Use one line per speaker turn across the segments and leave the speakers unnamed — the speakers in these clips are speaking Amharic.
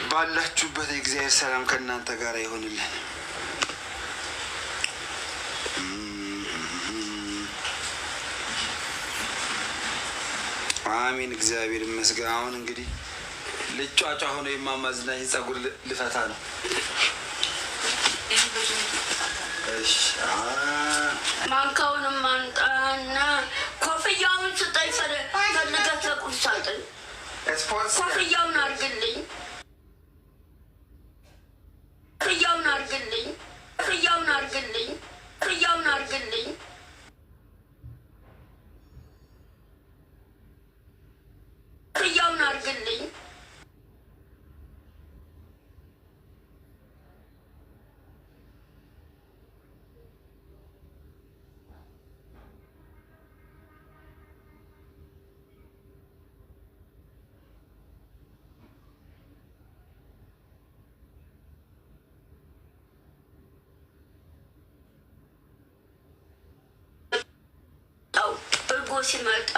ባላችሁበት የእግዚአብሔር ሰላም ከእናንተ ጋር ይሆንልን። አሜን። እግዚአብሔር ይመስገን። አሁን እንግዲህ ልጫጫ ሆኖ የማማዝናኝ ጸጉር ልፈታ ነው። እሺ
ማንካውንም አንጣና ኮፍያውን ስጠኝ። ፈልገህ ተቁርስ ሳጥን ኮፍያውን አድርግልኝ። ኮፍያውን አድርግልኝ። ኮፍያውን አድርግልኝ። ኮፍያውን አድርግልኝ። ኮፍያውን አድርግልኝ። ሲመጣ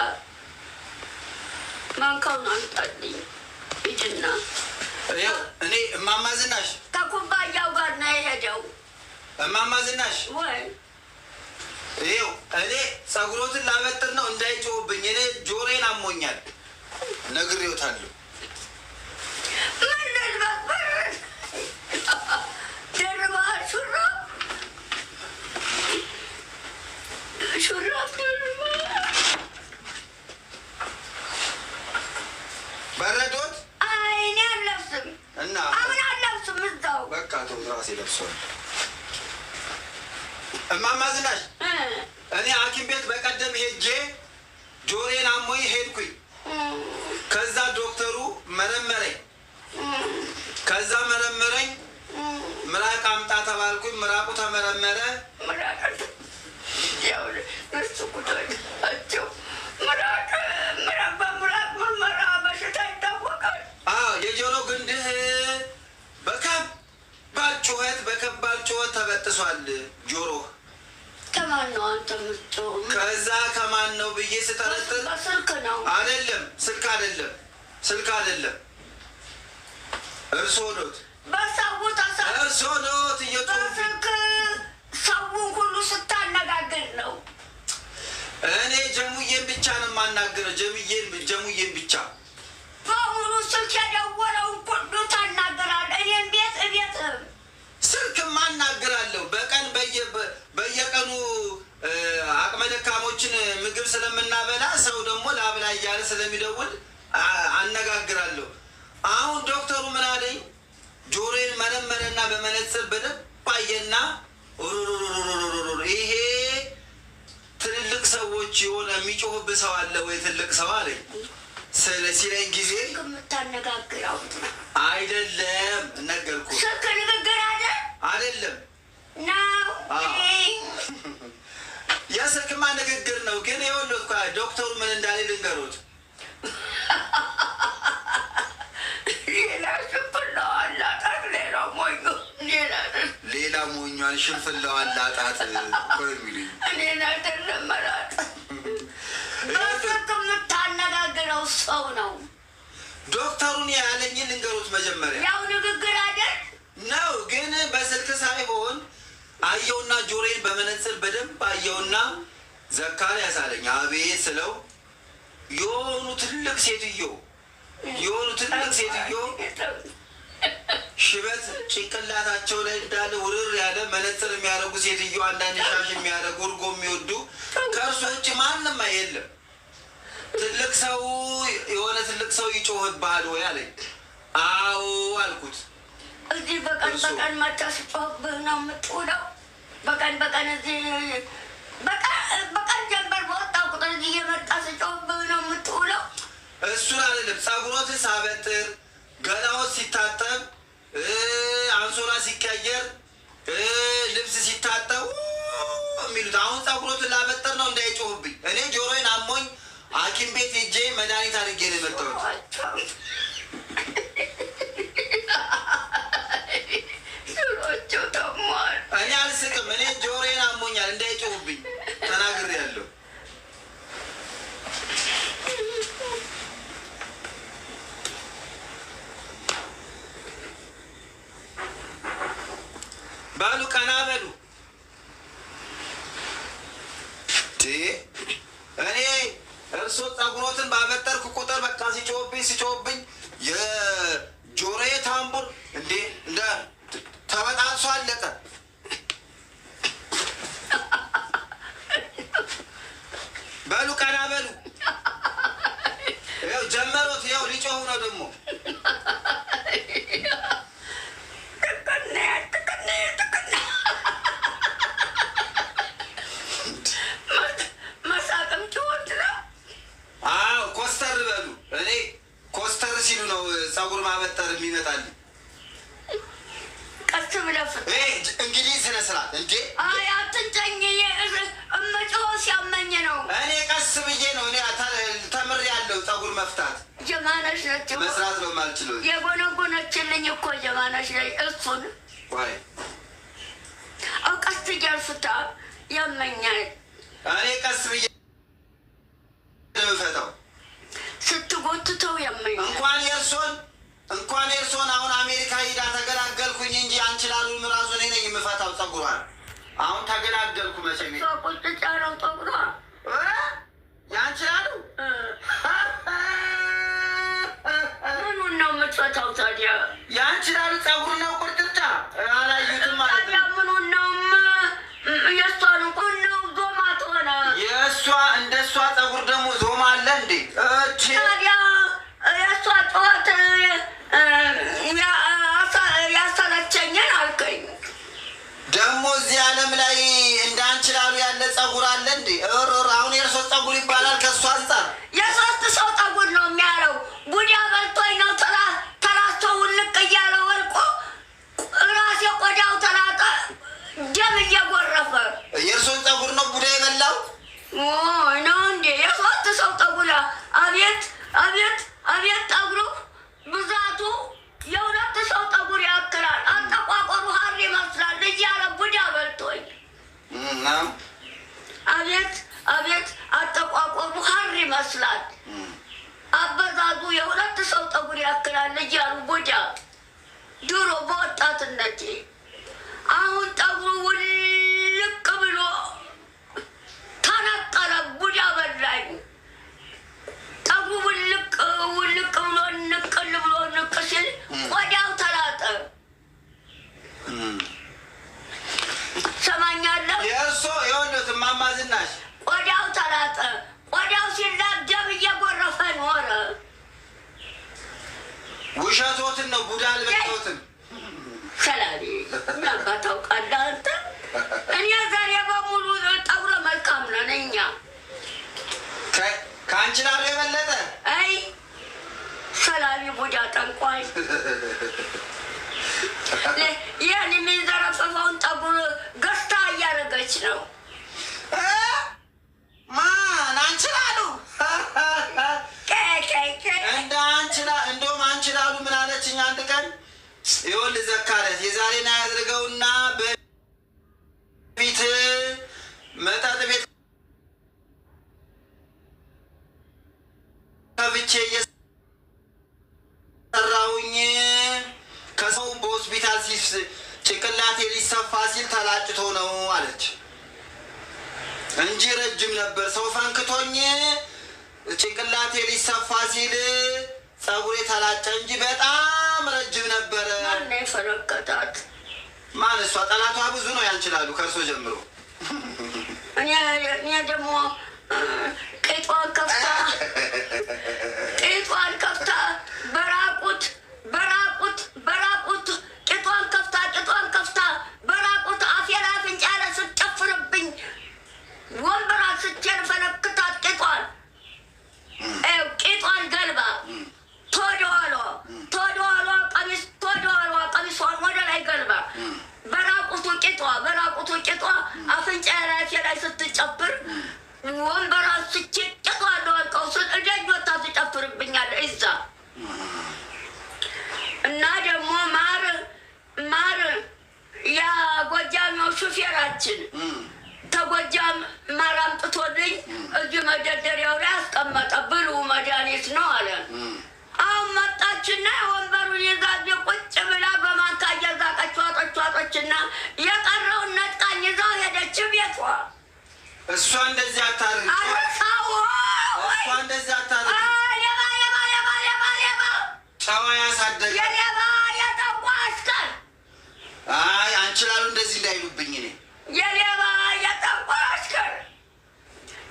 ማንካውን አንጣልኝ ሂድና።
እኔ እማማ ዝናሽ
ከኩባያው ጋር ነው የሄደው።
እማማ ዝናሽ
ወይ
ይኸው እኔ ጸጉሮትን ላበጥር ነው እንዳይጮህብኝ። እኔ ጆሮዬን አሞኛል ነግሬዎታለሁ። በረዶት
አይኔ አለብስም
እና
አሁን አለብስም እዛው
በቃ ተው ራሴ ለብሷል። እማማ ዝናሽ እኔ ሐኪም ቤት በቀደም ሄጄ ጆሮዬን አሞኝ ሄድኩኝ። ከዛ ዶክተሩ መረመረኝ። ከዛ መረመረኝ። ምራቅ አምጣ ተባልኩኝ። ምራቁ ተመረመረ። የጆሮ ግንድህ በከባድ ጩኸት ተበጥሷል። ጆሮ
ከማን ነው አንተ የምትጮህ?
ከዛ ከማን ነው ብዬ ስጠረጥር
ስልክ ነው።
አይደለም ስልክ አይደለም እርስዎ ኖት። እርስዎ ኖት
በስልክ ሰውን ሁሉ ስታነጋግር ነው።
እኔ ጀሙዬን ብቻ ነው የማናገረው። ጀሙዬን ብቻ
በሙሉ ስልክ የደወለውን ሁሉ ታናገራለህ። እኔም ቤትህም
ስልክ ማናገራለሁ። በቀን በየቀኑ አቅመ ደካሞችን ምግብ ስለምናበላ ሰው ደግሞ ላብላ እያለ ስለሚደውል አነጋግራለሁ። አሁን ዶክተሩ ምን አለኝ? ጆሮዬን መረመረና በመነጽር በደንብ አየና ይሄ ትልልቅ ሰዎች የሆነ የሚጮህብህ ሰው አለ ወይ ትልቅ ሰው አለኝ። ሲለኝ ጊዜ
የምታነጋግረው
አይደለም ነገርኩህ።
ስልክ ንግግር
አይደለም
ነው።
የስልክማ ንግግር ነው። ግን የወሎት ዶክተሩ ምን እንዳለ ልንገሮት። ሌላ ሞኟን ሽንፍላው አላጣት የሚሉኝ
እኔን አይደለም መራት። በስልክ የምታነጋግረው ሰው ነው።
ዶክተሩን ያለኝን ልንገሮት። መጀመሪያ
ያው ንግግር አይደል
ነው። ግን በስልክ ሳይሆን አየውና ጆሮዬን በመነጽር በደንብ አየውና ዘካርያስ አለኝ። አቤት ስለው የሆኑ ትልቅ ሴትዮ ሽበት ጭንቅላታቸው ላይ እንዳለ ውርር ያለ መነጽር የሚያደርጉ ሴትዮ፣ አንዳንድ ሻሽ የሚያደርጉ እርጎ የሚወዱ ከእርሱ ውጭ ማንም የለም። ትልቅ ሰው ይጮህብሃል ወይ አለኝ። አዎ አልኩት።
እዚህ በቀን መታ ሲጮህብህ ነው የምትውለው? በቀን እዚህ በቀን ጀንበር በወጣ ቁጥር እዚህ የመጣ ሲጮህብህ ነው የምትውለው?
እሱን አይደለም፣ ጸጉሮትን ሳበጥር፣ ገላዎት ሲታጠብ፣ አንሶላ ሲቀየር፣ ልብስ ሲታጠብ የሚሉት አሁን ጸጉሮትን ላበጥር ነው እንዳይጮህብኝ። እኔ ጆሮዬን አሞኝ ሐኪም ቤት ሄጄ መድኃኒት አድርጌ ነው የመጣሁት። እኔ አልስቅም። እኔ ጆሮዬን አሞኛል እንዳይጮህብኝ ተናግሬያለሁ። በሉ ቀና በሉ። እኔ እርሶ ጸጉሮትን ባበጠርኩ ቁጥር በቃ ሲጮህብኝ የጆሮዬ ታምቡር እንዴ እንደ ተበጣጥሶ አለቀ። በሉ ቀና በሉ። ይኸው ጀመሮት። ይኸው ሊጮሁ ነው ደግሞ።
መሳቅም ጭወት ነው።
አዎ ኮስተር በሉ። እኔ ኮስተር ሲሉ ነው ጸጉር ማበጠር የሚመጣል።
ቀስ ብለህ
እንግዲህ ስነ ስርዓት እንዴ!
አይ አትንጨኝ። እምጮህ ሲያመኝ ነው።
እኔ ቀስ ብዬ ነው። እኔ ተምሬያለሁ ጸጉር መፍታት።
ጀማነሽ ነች
መስራት ነው የማልችለው።
የጎነጎነችልኝ እኮ ጀማነሽ ነች። እሱን
ወይ
ቀስ እያልኩት ያመኛል።
እኔ ቀስ ብዬ የምፈታው
ስትጎትተው ያመኛል።
እንኳን የእርሶን አሁን አሜሪካ ሂዳ ተገላገልኩኝ እንጂ አንቺ ላሉም ራሱ እኔ ነኝ የምፈታው ጸጉሯን። አሁን ተገላገልኩ። መቼም
ቁጭጫ ነው ጸጉሯ
ያንቺ ላሉ
ምኑን ነው የምትፈታው ታዲያ?
ያንቺ ላሉ ጸጉር ነው ቁርጭጫ አላዩትም ማለት ነው።
ምኑን ነው የእሷን ቁን ነው ዞማ ትሆነ
የእሷ እንደ እሷ ጸጉር ደግሞ ዞማ አለ እንዴ?
ታዲያ የእሷ ጨዋት ያሰለቸኝን አልከኝ።
ደግሞ እዚህ ዓለም ላይ እንደ አንቺ ላሉ ያለ ጸጉር አለ እንዴ? አሁን የእርሶ ጸጉር ይባላል ከእሱ አንጻር።
የሶስት ሰው ጸጉር ነው የሚያለው። ቡዳ በልቶኝ ነው ተላስቶ ውልቅ እያለ ወልቆ ራሴ ቆዳው ተላጠ ደም እየጎረፈ።
የእርሶን ጸጉር ነው ቡዳ የበላው
ነው እንዴ? የሶስት ሰው ጸጉር። አቤት አቤት አቤት! ጸጉሩ ብዛቱ የሁለት ሰው ጸጉር ያክላል። አጠቋቆሩ ሀር ይመስላል እያለ ቡዳ በልቶኝ። አቤት አቤት! አጠቋቆሩ ሀር ይመስላል። አበዛዙ የሁለት ሰው ጸጉር ያክላል እያሉ ቡዳ። ድሮ በወጣትነቴ። አሁን ጸጉሩ ውልቅ ብሎ ተነቀለ። ቡዳ በላኝ። ጸጉሩ ውልቅ ብሎ ንቅል ብሎ ንቅ ሲል ቆዳው ተላጠ። ሰማኛለሁ።
የእርሶ የሆነት እማማ ዝናሽ
ቆዳው ተላጠ። ቆዳው ሲላጥ ደም እየጎረፈ ኖረ።
ውሸቶትን ነው ቡዳ አልበቶትን።
ሰላቢ ናባ ታውቃለህ አንተ። እኔ ዛሬ በሙሉ ጠጉረ መልካም ነን እኛ
ከአንቺ ላሉ የበለጠ።
አይ ሰላቢ ቡዳ ጠንቋይ። ይህን የሚንዘረፈፈውን ጠጉር ገዝታ እያደረገች ነው።
ማን አንቺ ላሉ? እንደውም አንቺ ላሉ ምን አለችኝ አንድ ቀን። ይኸውልህ ዘካሪያስ የዛሬን አያድርገውና በፊት መጠጥ ቤት ከብቼ እየሰራሁኝ ከሰው በሆስፒታል ጭንቅላቴ ሊሰፋ ሲል ተላጭቶ ነው አለች እንጂ ረጅም ነበር። ሰው ፈንክቶኝ ጭንቅላቴ ሊሰፋ ሲል ጸጉሬ ተላጨ እንጂ በጣም ረጅም ነበረ።
ማን የፈነከታት?
ማን? እሷ ጠላቷ ብዙ ነው ያንችላሉ ከእርሶ ጀምሮ።
እኔ ደግሞ ቄጧን ከፍታ በራቁት ቄጧን ከፍታ በራቁት አፌን አፍንጫ ላይ ስትጨፍርብኝ ወንበር አንስቼን ፈነክታት ቄጧን ገልባ ተወደኋሏ ቀሚሷን ወደ ላይ ገልባ በራቁቱ ቄጧ አፍንጫ ላይ ስትጨፍር ወንበር አንስቼ ቄጧን ለወልቀው ስል እደጅ ወታ ትጨፍርብኛል እዛ። እና ደግሞ ማር ያ ጎጃሚው ሹፌራችን ተጎጃም ማር አምጥቶልኝ እዚህ መደርደሪያው ላይ አስቀመጠ። ብሉ መድኃኒት ነው አለ። አሁን መጣችና ወንበሩን ይዛ ቁጭ ብላ በማንካ እየዛቀች ዋጠችና
እሷ እንደዚህ አታርግ። እሷ እንደዚህ አታርግ። ጨዋ ያሳደገ አይ አንቺ ላሉ እንደዚህ እንዳይሉብኝ እኔ
የሌባ የጠንቋይ አሽከር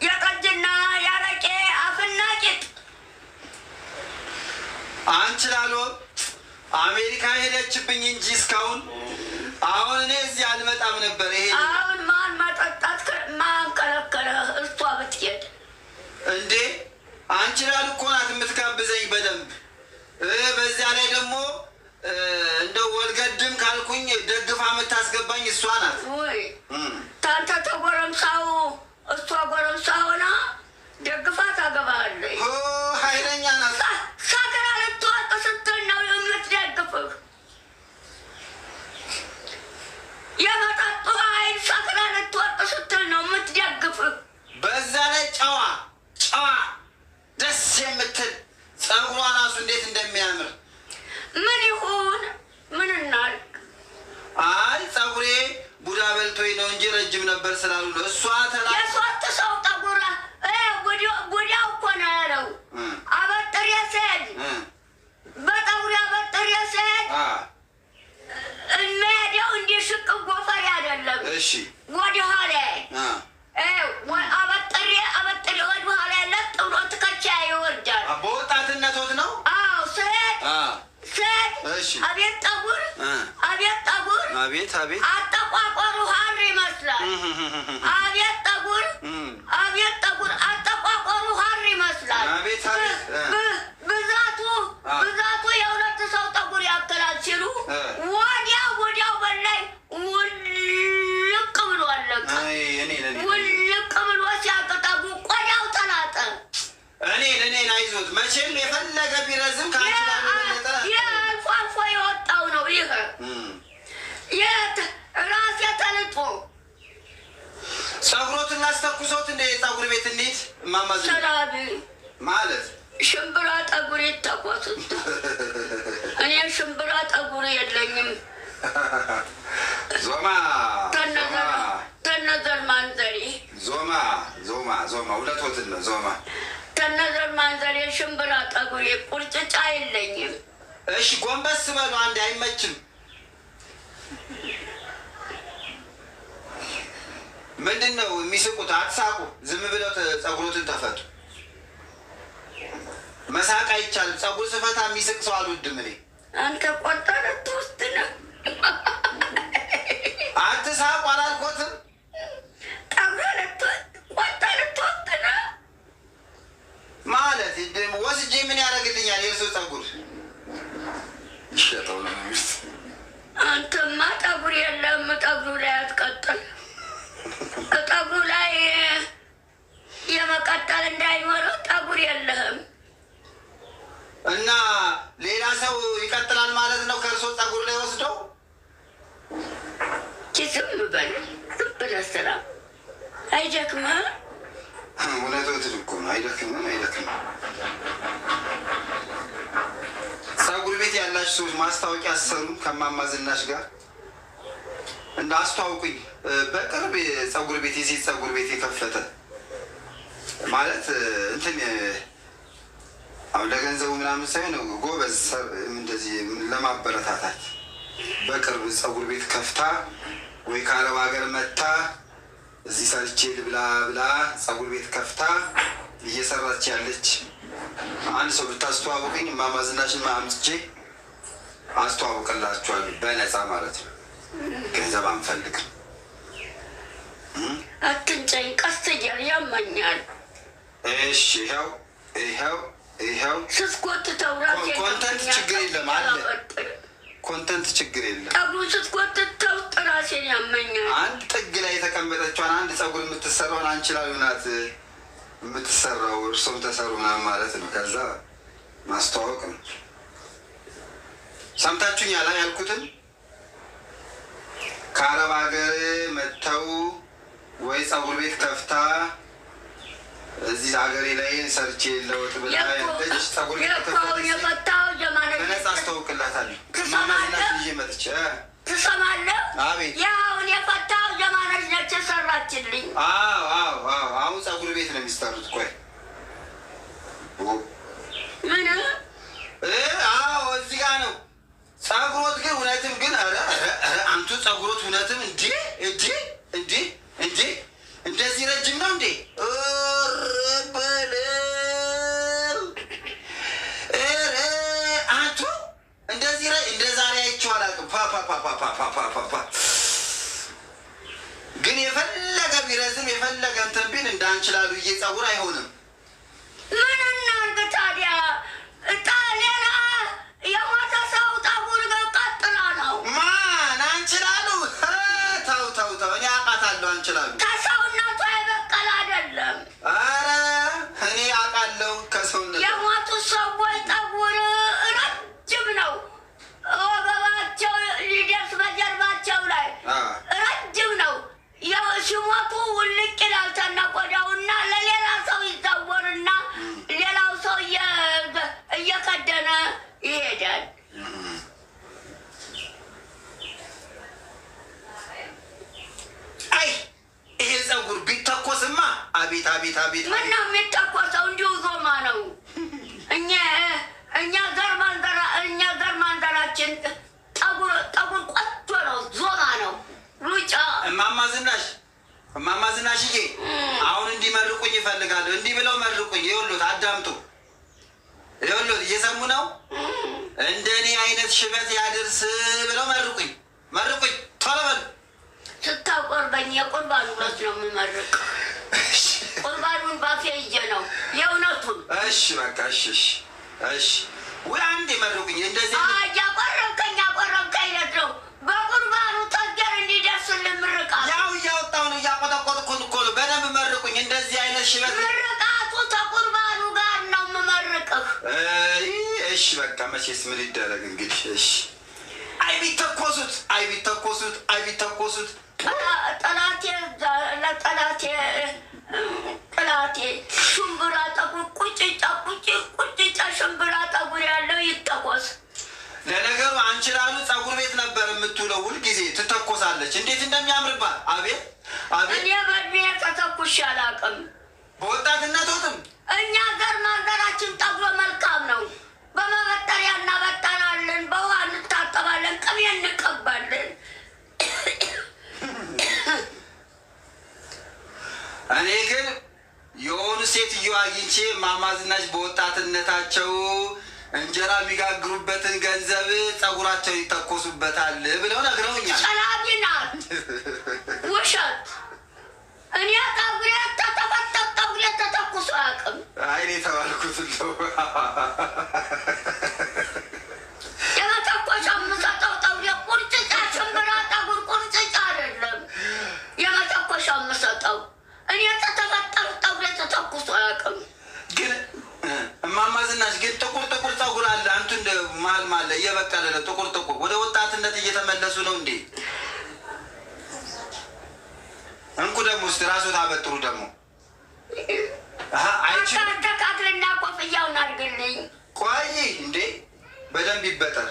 የጠጅና ያረቄ አፍና ቂጥ
አንቺ ላሉ አሜሪካ ሄደችብኝ እንጂ እስካሁን አሁን እኔ እዚህ አልመጣም ነበር። ይሄ
አሁን ማን መጠጣት ማን ከለከለህ? እሷ ብትሄድ
እንዴ አንቺ ላሉ እኮ ናት የምትጋብዘኝ በደንብ። በዚያ ላይ ደግሞ እንደው ወልገድም ካልኩኝ ደግፋ የምታስገባኝ እሷ ናት።
ወይ ታንተ ተጎረምሳው እሷ ጎረምሳ ሆና ደግፋ ታገባለች።
ኃይለኛ ናት።
ሳገራ ልትወጥ ስትል ነው የምትደግፍህ። የመጠጡ ኃይል ሳገራ ልትወጥ ስትል ነው የምትደግፍህ።
በዛ ላይ ጨዋ ደስ የምትል ጸጉሯ ራሱ እንዴት እንደሚያምር
ምን ይሁን ምን እናድርግ?
አይ ጸጉሬ ቡዳ በልቶኝ ነው እንጂ ረጅም ነበር ስላሉ ነው። እሷ
የሶስት ሰው ጠጉር ቡዳው እኮ ነው ያለው። አበጥሬ ስሄድ በጠጉሬ አበጥሬ ስሄድ የሚሄደው እንዲህ ሽቅ ጎፈሬ አይደለም።
እሺ
ወደኋላ አበጥሬ ወደኋላ ለጥ ብሎ ትከቻ ይወርዳል።
በወጣትነቶት ነው።
አዎ ስሄድ አቤት ጠጉር
አቤት
አጠቋቆሩ ሀር ይመስላል። አቤት ጠጉር አጠቋቆሩ ሀር ይመስላል። ብዛቱ የሁለት ሰው ጠጉር ያክላል ሲሉ ወዲያው በላይ ውልቅ ብሎ አለቀ። ውልቅ ብሎ ሲያቅጠጉ ቆዳው ተላጠ።
እኔን አይዞት መቼም የፈለገ ቢረዝም
አልፎ አልፎ የወጣው ነው ይህ ራስ የተልጦ
ጸጉሮትን ላስተኩሶት እንደ የጸጉር ቤት እንዴት ማማዝ
ሰላቢ
ማለት
ሽምብራ ጠጉር ይተኮሱት። እኔ ሽምብራ ጠጉር የለኝም።
ዞማ
ተነዘር ማንዘሬ
ዞማ እውነቶትን ነው። ዞማ
ተነዘር ማንዘሬ ሽምብራ ጠጉር ቁርጭጫ የለኝም።
እሺ ጎንበስ በሉ አንዴ አይመችም። ምንድን ነው የሚስቁት? አትሳቁ። ዝም ብለው ጸጉሮትን ተፈቱ። መሳቅ አይቻልም። ጸጉር ስፈታ የሚስቅ ሰው አልወድም እኔ።
አንተ ቆጠረት ውስጥ ነው።
አትሳቁ አላልኮትም።
ቆጠረት ውስጥ ነው
ማለት ወስጄ ምን ያደርግልኛል? የእርሱ ጸጉር ይሸጠው ነው ሚስት።
አንተማ ጠጉር የለም። ጠጉሩ ላይ አትቀጥል። ጠጉሩ ላይ የመቀጠል እንዳይኖረው ጠጉር የለህም
እና ሌላ ሰው ይቀጥላል ማለት ነው ከእርሶ ጸጉር ላይ ወስደው።
ዝም በል ዝም ብለህ ስራ። አይደክምህም?
እውነትዎትን እኮ ነው። አይደክምም። ጸጉር ቤት ያላችሁ ሰዎች ማስታወቂያ አሰሩ ከማማ ዝናሽ ጋር እንደ አስተዋውቁኝ። በቅርብ ጸጉር ቤት የሴት ጸጉር ቤት የከፈተ ማለት እንትን አሁን ለገንዘቡ ምናምን ሳይሆን ጎበዝ እንደዚህ ለማበረታታት በቅርብ ጸጉር ቤት ከፍታ ወይ ከአረብ ሀገር መታ እዚህ ሰርቼ ልብላ ብላ ጸጉር ቤት ከፍታ እየሰራች ያለች አንድ ሰው ብታስተዋውቅኝ እማማ ዝናሽን አምጥቼ አስተዋውቅላችኋለሁ በነፃ ማለት ነው። ገንዘብ አንፈልግም።
አትንጨኝ፣ ቀስ እያል ያመኛል።
እሺ ይኸው
ስትጎትተው
ኮንተንት ችግር የለም አለ። ኮንተንት ችግር የለም።
ጠጉሩን ስትጎትተው ራሴን ያመኛል።
አንድ ጥግ ላይ የተቀመጠችዋን አንድ ጸጉር የምትሰራውን አንቺ ላይ ናት የምትሰራው። እርሶም ተሰሩ ምናምን ማለት ነው። ከዛ ማስተዋወቅ ነው። ሰምታችሁኛል ያልኩትን? ከአረብ ሀገር መጥተው ወይ ጸጉር ቤት ከፍታ እዚህ ሀገሬ ላይ ሰርቼ ለውጥ ብላ ያለች ጸጉር ቤት በነፃ አስተዋውቅላታለሁ። ማማዝናት ይዤ መጥቼ
ትሰማለህ?
አቤት።
ያውን የፈታው ጀማነች ነች የሰራች ሰራችልኝ።
አሁን ፀጉር ቤት ነው የሚሰሩት። ቆይ
ምን?
እዚህ ጋር ነው ፀጉሮት። ግን እውነትም ግን አንቱ ፀጉሮት እውነትም እንዴ እንደዚህ ረጅም ነው እንዴ? አንቱ እንደዚህ እንደ ዛሬ አይቼው አላውቅም። ግን የፈለገ ቢረዝም የፈለገ እንትን ቢል እንዳንችላሉ ፀጉር አይሆንም።
ምን እናድርግ ታዲያ? ሌላ የሞተ ሰው ጠጉር ቀጥላ ነው።
ማን አንችላሉ? ተው እኔ አውቃታለሁ። አንችላሉ
ከሰውነቱ የበቀለ አይደለም።
እኔ አውቃለሁ ከሰውነቱ
የሞቱ ሰዎች ጠጉር ረጅም ነው። ወገባቸው ሊደርስ በጀርባቸው ላይ ረጅም ነው። ሲሞቱ ውልቅ ይላል ተነቆዳውና ለሌላ ሰው ይዛወርና ሌላው ሰው እየከደነ ይሄዳል።
ይሄ ፀጉር ቢተኮስማ አቤት!
ምን ነው የሚተኮሰው? እንዲሁ ዞማ ነው። እኛ ዘር ማንዘራችን ጠጉር ቆንጆ ነው። ዞማ ነው። ሩጫ
እማማ ዝናሽዬ አሁን እንዲመርቁኝ ይፈልጋለሁ። እንዲህ ብለው መርቁኝ። ይኸውልዎት አዳምጡ። ይኸውልዎት እየሰሙ ነው። እንደኔ አይነት ሽበት ያድርስ ብለው መርቁኝ። ቶሎ በሉ።
ስታቆርበኝ የቁርባኑ ዕለት ነው የምመርቅ። ቁርባኑን ባፌ ይዤ ነው የእውነቱን።
እሺ በቃ እሺ። ወይ አንዴ መርቁኝ። እንደዚህ
ያቆረብከኝ ዕለት ነው በቁርባኑ ተገር እንዲደርስልን ምርቃት።
ያው እያወጣሁ ነው፣ እያቆጠቆጥኩን እኮ ነው። በደንብ መርቁኝ። እንደዚህ አይነት ሽበት
ምርቃቱ ተቁርባኑ ጋር ነው የምመርቅህ።
እሺ በቃ መቼስ ምን ይደረግ እንግዲህ። እሺ ቢተኮሱት
ጠላቴ ሽምብራ ጠጉር ቁጭጫ ሽምብራ ጠጉር ያለው ይተኮስ።
ለነገሩ አንችላሉ ፀጉር ቤት ነበር የምትውለው። ሁልጊዜ ትተኮሳለች። እንዴት እንደሚያምርባት! አቤት!
እኔ በእድሜ ተተኩሼ አላውቅም።
በወጣትነትም
እኛ ዘር ማንዘራችን ጠጉር መልካም ነው። በመበጠሪያ እናበጠራለን፣ በውሃ እንታጠባለን፣ ቅቤ እንቀባለን።
እኔ ግን የሆኑ ሴትዮ አግኝቼ እማማ ዝናሽ በወጣትነታቸው እንጀራ የሚጋግሩበትን ገንዘብ ፀጉራቸው ይተኮሱበታል ብለው ነግረውኛል።
ሰላቢ ናት። ውሸት። እኔ ጠጉሬ ተተኩሶ አያውቅም።
አይኔ የተባልኩት ነው።
የመተኮሻ የምሰጠው ጠጉሬ ቁርጭጫ ሽምብራ ጠጉር ቁርጭጫ አይደለም የመተኮሻ የምሰጠው። እኔ ተተፈጠሩ ጠጉሬ ተተኩሶ አያውቅም።
ግን እማማ ዝናሽ ግን ጥቁር ፀጉር አለ። አንቱ እንደ መሀል እየበቀለ ነው። ጥቁር ወደ ወጣትነት እየተመለሱ ነው እንዴ? እንኩ ደግሞ ውስጥ ራሱ ታበጥሩ ደግሞ
ተካክልና ኮፍያውን አድርግልኝ።
ቆይ እንዴ በደንብ ይበጠር።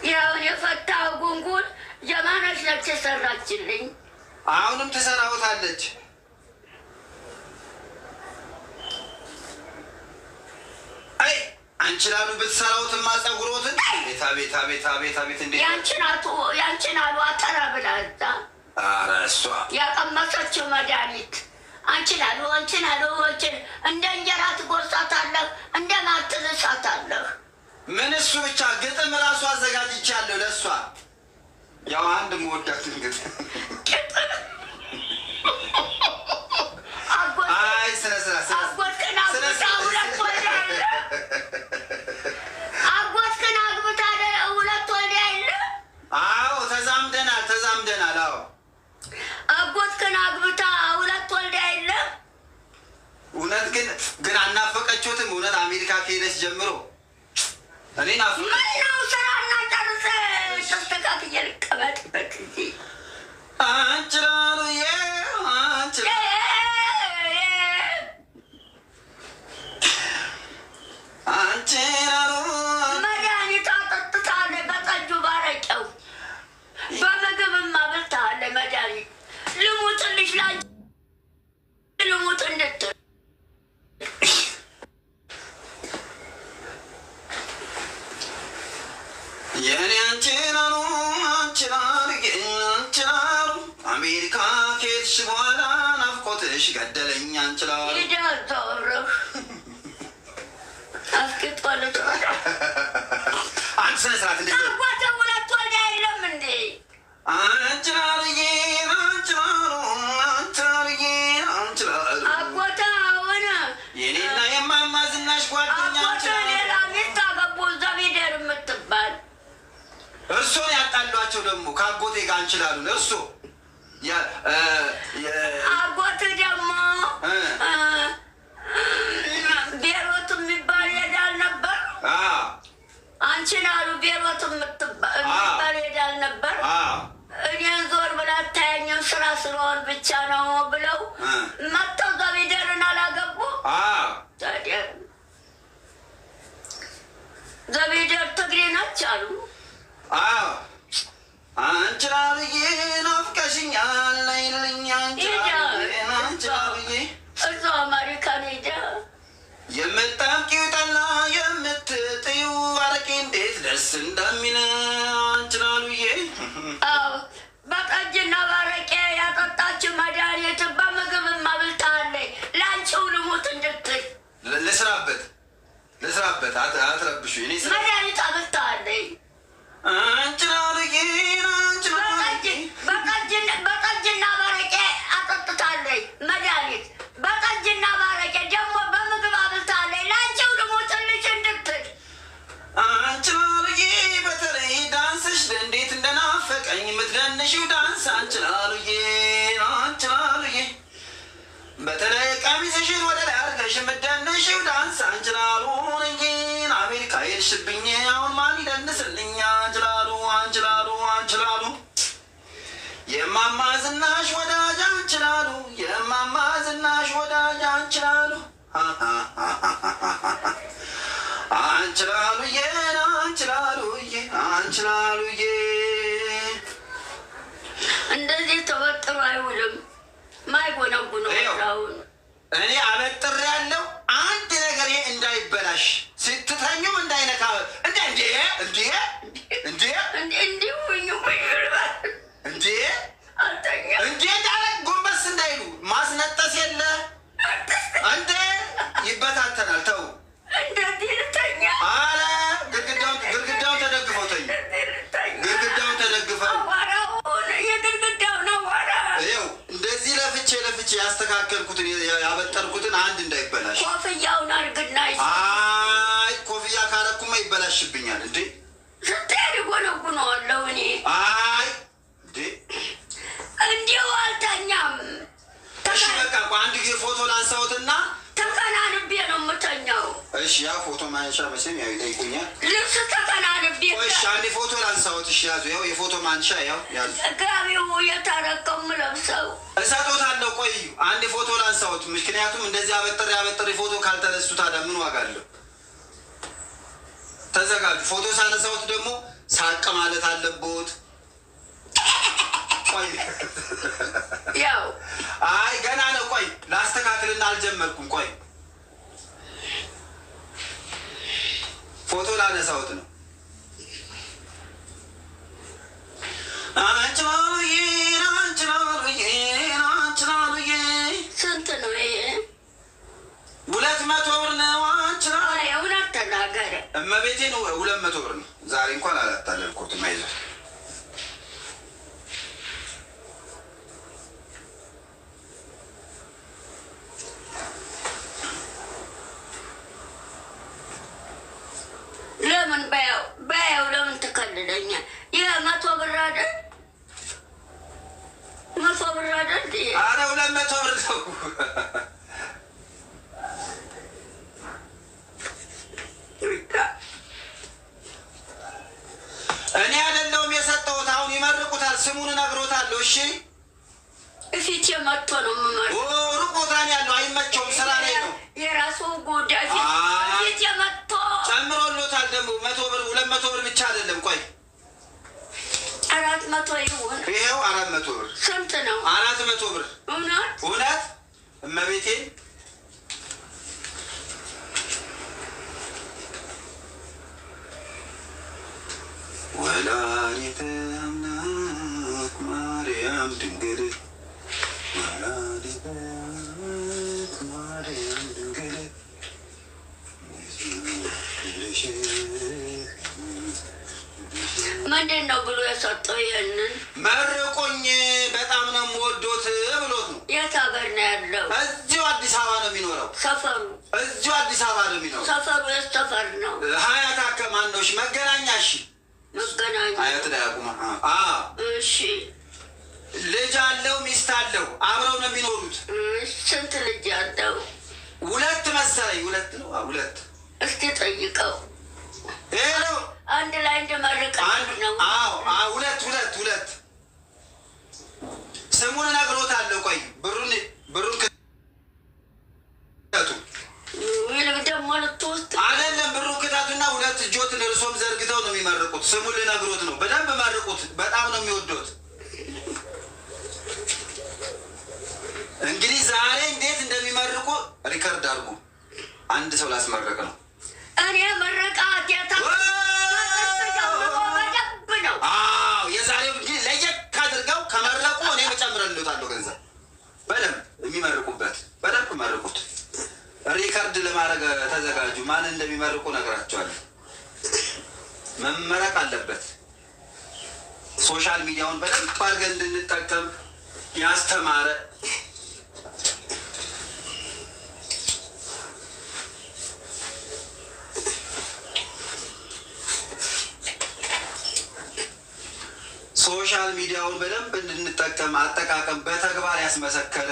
ያውን የፈታ ጉንጉን የማነች ነች የሰራችልኝ።
አሁንም ትሰራውታለች። አንችላሉ ብትሰራውትማ ፀጉሮትን ቤት እንዴ
ያንቺን አሉ አጠራ ብላዛ
እሷ
ያቀመሰችው መድኃኒት አንቺን አሉ እንደ እንጀራ ትጎርሳታለህ፣ እንደ ማትልሳታለህ።
ምን እሱ ብቻ ግጥም ራሱ አዘጋጅቻለሁ ለእሷ። ያው አንድ መወዳትን ግጥም
አጎትክን አግብታ ሁለት ወልዳ የለ?
አዎ ተዛምደናል። አዎ
አጎትክን አግብታ ሁለት ወልዳ የለ?
እውነት ግን አናፈቀችሁትም? እውነት አሜሪካ ከሄደች ጀምሮ እኔ
ምነው ስራና ጨርሰህ ተስተካክዬ ልቀመጥበት ጊዜ
አንችላሉ
መድኃኒት አጠጥታለህ በጠጁ ባረቄው በምግብማ
እሺ ገደለኝ አንችላል
ይዳዛውረህ አስከቷለች
አንተ ስነ ስርዓት እንደ
አባተ ሁለት ወልዳ የለም እንዴ
አንችላልዬ አንችላል
አባታ ሆነ
የኔና የማማ ዝናሽ ጓደኛ
አንችላል ሌላ ሚስት አገቡ ዘቢደር የምትባል
እርሶን ያጣሏቸው ደግሞ ከአጎቴ ጋር አንችላሉ እርሶ
አጎት ደግሞ ቤሮት የሚባል ሄዳል ነበር አንቺን አሉ ቤሮት የሚባል ሄዳል ነበር እኔን ዞር ብላ አታያኝም ስራ ስለሆን ብቻ ነው ብለው መጥተው ዘቢደርን አላገቡ ታዲያ ዘቢደር ትግሬ ናች አሉ አንችላልዬ ናፍቀሽኛል ነይልኝ አንችላልዬ እዛው አሜሪካን ሄዳ
የምታውቂው ጠላ የምትጥይው አረቄ እንዴት ደስ እንደሚል አንችላልዬ
በጠጅና ባረቄ ያጠጣችው መድኃኒት በምግብም አብልታለች ለአንቺው ልሙት እንድትል
ልስራበት አትረብሹ
መድኃኒት አብልታለች
አንችላልዬ
በጠጅና ባረቄ አጠጥታለች መድኃኒት በጠጅና ባረቄ ደግሞ በምግብ አብልታለች ለአንቺው ልሙትልሽ እንድትል
አንችላልዬ በተለይ ዳንስሽ እንዴት እንደናፈቀኝ የምትደንሽው ዳንስ አንችላልዬ በተለይ ቀሚስሽን ወደ ላይ አድርገሽ የምትደንሽው ዳንስ አንችላልዬ አሜሪካ ሄድሽብኝ አሁን ማን ይደንስልኝ አንችላሉ የማማ ዝናሽ ወዳጅ አንችላሉ የማማ ዝናሽ ወዳጅ አንችላሉ አንችላሉዬ
እንደዚህ ተወጥሮ አይውልም ማይጎነጉነው
እኔ አበጥር ያለው አንድ ነገር እንዳይበላሽ ስትተኙም እንዳይነካ እንዴ ጎንበስ እንዳይሉ ማስነጠስ የለ እንዴ ይበታተናል ተው አለ ግድግዳውን ተደግፈው ተኝ ግድግዳውን ተደግፈው እንደዚህ ለፍቼ ያስተካከልኩትን ያበጠርኩትን አንድ እንዳይበላሽ
ኮፍያውን አድርግና
አይ ኮፍያ ካረኩማ ይበላሽብኛል እንዴ
ስትሄድ ጎነጉነዋለሁ እኔ
አይ እንዴ
እንዲሁ አልተኛም
እሺ በቃ አንድ ጊዜ ፎቶ ላንሳውትና
ተከናንቤ ነው የምተኛው
እሺ ያ ፎቶ ማንሻ መቼም ያው ይጠይቁኛል
ልብስ ተከናንቤ
እሺ አንድ ፎቶ ላንሳውት እሺ ያዙ ያው የፎቶ ማንሻ ያው
ጋቢው የታረቀው ምለብሰው
እሰጦታለሁ ቆይ አንድ ፎቶ ላንሳውት ምክንያቱም እንደዚህ አበጥር ፎቶ ካልተነሱ ታዲያ ምን ዋጋ አለው ተዘጋጁ ፎቶ ሳነሳውት ደግሞ ሳቅ ማለት አለቦት ቆይ
ያው
አይ ገና ነው ቆይ ላስተካክልና አልጀመርኩም ቆይ ፎቶ ላነሳውት ነው አንችላሉዬ
ስንት ነው ይሄ
200 ብር ነው አንችላሉ
እውነት ተናገረ
እመቤቴ ነው 200 ብር ነው ዛሬ እንኳን አላታለልኩትም አይዞህ
ለምን በያው ለምን ትከልለኛል? ይህ 100 ብር አይደል? 100 ብር አይደል?
ኧረ 200 ብር ነው። እኔ አይደለሁም የሰጠሁት። አሁን ይመርቁታል። ስሙን እነግሮታለሁ። እሺ
እፊት የመጥቶ ነው የምመርቀው።
ሩቅ ቦታ ነው ያለው። አይመቸውም። ስራ ላይ ነው።
የራሱ ጉዳይ ፊት የመጥቶ
ጨምሮሎታል። ደግሞ 100 ብር 200 ብር ብቻ አይደለም። ቆይ
400 ይሁን።
ይኸው 400 ብር።
ስንት ነው?
400 ብር። እውነት እመቤቴ ወላዲተ አምላክ ማርያም ድንግል ወላዲተ
ምንድን ነው ብሎ የሰጠው? ይሄንን
መርቆኝ በጣም ነው የምወዶት ብሎት ነው።
የት ሀገር ነው ያለው?
እዚሁ አዲስ አበባ ነው የሚኖረው።
ሰፈሩ
እዚሁ አዲስ አበባ ነው የሚኖረው።
ሰፈሩ የት ሰፈር ነው?
ሀያት አከማነሽ መገናኛ። እሺ
መገናኛ
ሀያት ላይ አቁማ።
እሺ
ልጅ አለው ሚስት አለው አብረው ነው የሚኖሩት።
ስንት ልጅ አለው?
ሁለት መሰለኝ። ሁለት ነው። ሁለት
እስኪ ጠይቀው።
ይሄ ነው
አንድ ላይ እንደመረቀ ነው።
ሁለት ስሙን እነግሮታለሁ። ቆይ ብሩን ክተቱ።
ደግሞ ልትወስድ
አይደለም። ብሩን ክተቱና ሁለት እጆትን እርሶም ዘርግተው ነው የሚመርቁት። ስሙን ልነግሮት ነው። በደንብ መርቁት። በጣም ነው የሚወዱት። እንግዲህ ዛሬ እንዴት እንደሚመርቁ ሪከርድ አድርጉ። አንድ ሰው ላስመረቅ ነው።
እኔ መረቃት ነው።
የዛሬው እንግዲህ ለየት አድርገው ከመረቁ እኔ እጨምርልዎታለሁ ገንዘብ። በደንብ የሚመርቁበት በደንብ መርቁት። ሪከርድ ለማድረግ ተዘጋጁ። ማን እንደሚመርቁ ነግራቸዋለሁ። መመረቅ አለበት። ሶሻል ሚዲያውን በደንብ አድርገን እንድንጠቀም ያስተማረ ሶሻል ሚዲያውን በደንብ እንድንጠቀም አጠቃቀም በተግባር ያስመሰከረ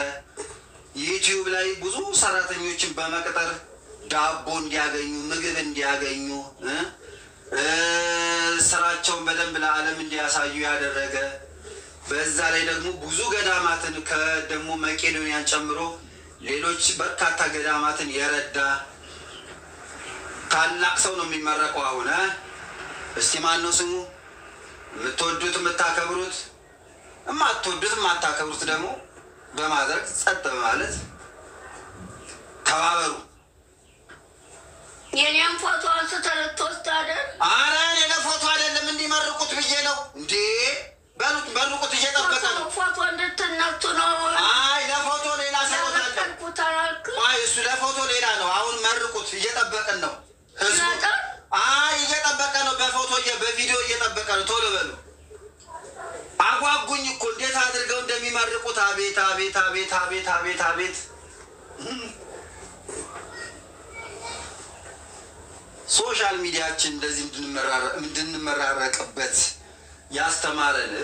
ዩቲዩብ ላይ ብዙ ሰራተኞችን በመቅጠር ዳቦ እንዲያገኙ ምግብ እንዲያገኙ ስራቸውን በደንብ ለዓለም እንዲያሳዩ ያደረገ በዛ ላይ ደግሞ ብዙ ገዳማትን ከደግሞ መቄዶንያን ጨምሮ ሌሎች በርካታ ገዳማትን የረዳ ታላቅ ሰው ነው የሚመረቀው። አሁን እስቲ ማን ነው ስሙ? የምትወዱት የምታከብሩት፣ የማትወዱት የማታከብሩት ደግሞ በማድረግ ጸጥ በማለት ተባበሩ።
የኔም ፎቶ አንስተህ ልትወስድ አይደል?
አረ እኔ ለፎቶ አይደለም እንዲመርቁት ብዬ ነው እንዴ። በሉት መርቁት፣ እየጠበቀ ነው።
ፎቶ እንድትነሱ ነው።
አይ ለፎቶ ሌላ ሰሮታለ። አይ እሱ ለፎቶ ሌላ ነው። አሁን መርቁት፣ እየጠበቀን ነው። አይ እየጠበቀ ነው። በፎቶ በቪዲዮ እየጠበቀ ነው። ቶሎ በሉ። አጓጉኝ እኮ እንዴት አድርገው እንደሚመርቁት። አቤት አቤት አቤት አቤት አቤት አቤት። ሶሻል ሚዲያችን እንደዚህ እንድንመራረቅበት ያስተማረን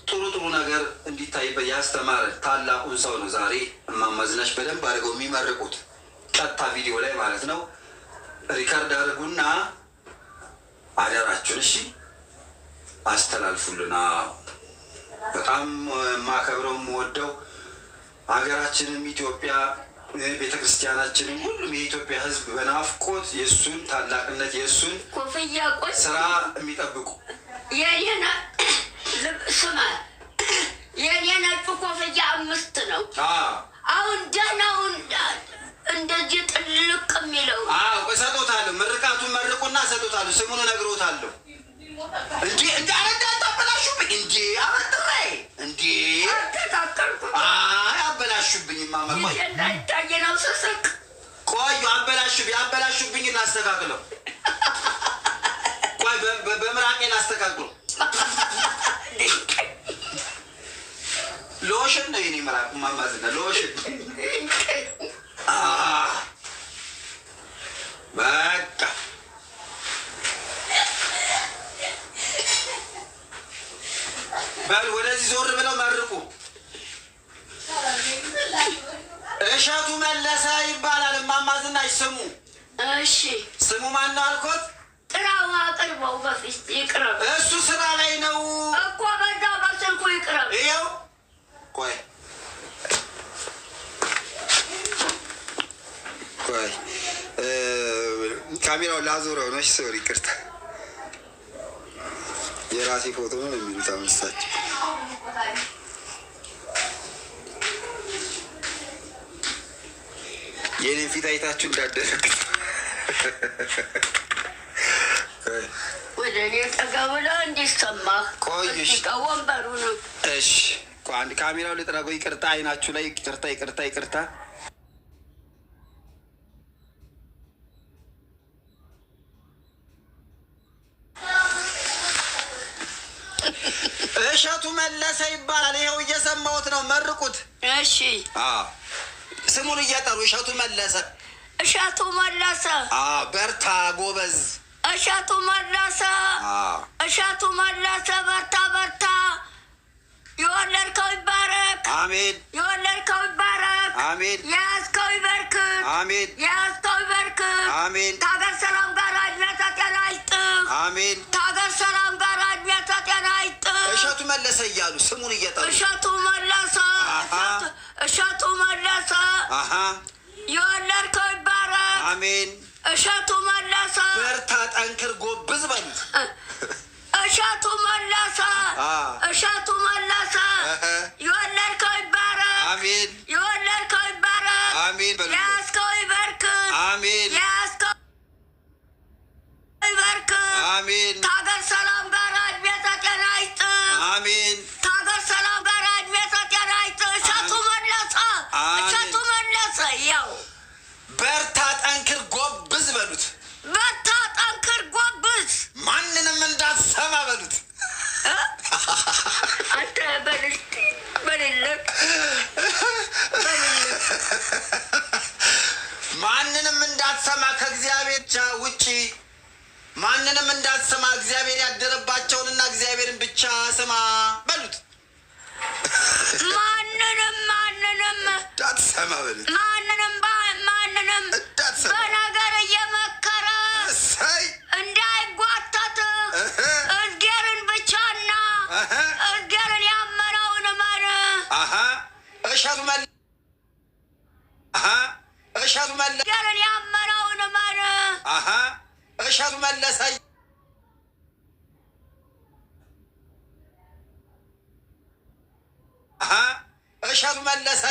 ጥሩ ጥሩ ነገር እንዲታይበት ያስተማረን ታላቁን ሰው ነው ዛሬ እማማ ዝናሽ በደንብ አድርገው የሚመርቁት። ቀጥታ ቪዲዮ ላይ ማለት ነው። ሪከርድ አድርጉና አደራችሁን እሺ አስተላልፉልና። በጣም ማከብረው የምወደው ሀገራችንም ኢትዮጵያ ቤተክርስቲያናችንም ሁሉም የኢትዮጵያ ሕዝብ በናፍቆት የእሱን ታላቅነት የእሱን
ኮፍያ
ስራ የሚጠብቁ
ስማ የኔ ነጩ ኮፍያ 5 ነው። አሁን ደህናውን እንደዚህ ጥልቅ የሚለው
እሰጦታለሁ። ምርቃቱን መርቁና እሰጦታለሁ። ስሙን እነግሮታለሁ። እንዲ አረዳታበላሹብኝ እንዲ አበጥሬ እንዲ አበላሹብኝ። ማመቆይ
እንዳይታየ ነው ስስቅ።
ቆዩ አበላሹብኝ። እናስተካክለው። ቆይ በምራቄ ላስተካክለው። ሎሽን ነው የኔ ምራቅ። ማማዝና ሎሽን በቃ በል ወደዚህ ዞር ብለው መርቁ። እሸቱ መለሰ ይባላል። እማማ ዝናሽ ስሙ።
እሺ
ስሙ ማን ነው አልኮት?
ጥራዋ አቅርበው በፊት ይቅረብ።
እሱ ስራ ላይ ነው
እኮ በዛ በስልኩ ይቅረብ።
ይኸው ቆይ ካሜራው ላዞረው ነው። ሶሪ ይቅርታ። የራሴ ፎቶ ነው የሚሉት አመሳቸው። የኔን ፊት አይታችሁ እንዳደረግ
ወደ እኔ ጠጋ ብለህ እንዲሰማህ
ቆይሽ።
ወንበሩ ነው።
እሺ አንድ ካሜራው ልጥረገው። ይቅርታ አይናችሁ ላይ ይቅርታ። እሸቱ መለሰ ይባላል። ይኸው እየሰማሁት ነው። መርቁት።
እሺ
ስሙን እየጠሩ እሸቱ መለሰ።
እሸቱ መለሰ።
በርታ ጎበዝ።
እሸቱ መለሰ። እሸቱ መለሰ። በርታ በርታ። የወለድከው ይባረክ።
አሜን።
የወለድከው ይባረክ።
አሜን።
የያዝከው ይበርክት።
አሜን።
የያዝከው ይበርክት።
አሜን።
ከሀገር ሰላም ጋር እድሜ ጤና ይስጥህ።
አሜን።
ከሀገር ሰላም ጋር እድሜ ጤና ይስጥህ።
እሸቱ መለሰ እያሉ ስሙን እየጠሩ
እሸቱ መለሰ። እሸቱ መለሰ። የወለድከው ይባረክ።
አሜን።
እሸቱ መለሰ።
በርታ ጠንክር ጎብዝ በሉት።
እሸቱ መለሰ። እሸቱ መለሰ። የወለድከው ይባረክ።
አሜን።
የወለድከው ይባረክ።
አሜን።
የያዝከው ይበርክት።
አሜን።
የያዝከው ይበርክት።
አሜን።
ከሀገር ሰላም ጋር እድሜ ጤና ይስጥህ።
አሜን።
ከሀገር ሰላም ጋር እድሜ ጤና ይስጥህ። እሸቱ መለሰ። እሸቱ መለሰ። ያው
በርታ ጠንክር ጎብዝ በሉት።
በርታ ጠንክር ጎብዝ።
ማንንም እንዳትሰማ በሉት።
አንተ በልስቲ በልልክ
ማንንም እንዳትሰማ ከእግዚአብሔር ውጪ ማንንም እንዳትሰማ። እግዚአብሔር ያደረባቸውንና እግዚአብሔርን ብቻ ስማ በሉት።
ማንንም
እንዳትሰማ በሉት።
ማንንም
እንዳትሰማ
በነገር እየመከረ እንዳይጓተት እዝጌርን ብቻና እዝጌርን ያመነውን እመን።
እሸቱ መለሰ።
እዝጌርን ያመነውን እመን።
እሸቱ መለሰ። እሸቱ መለሰ።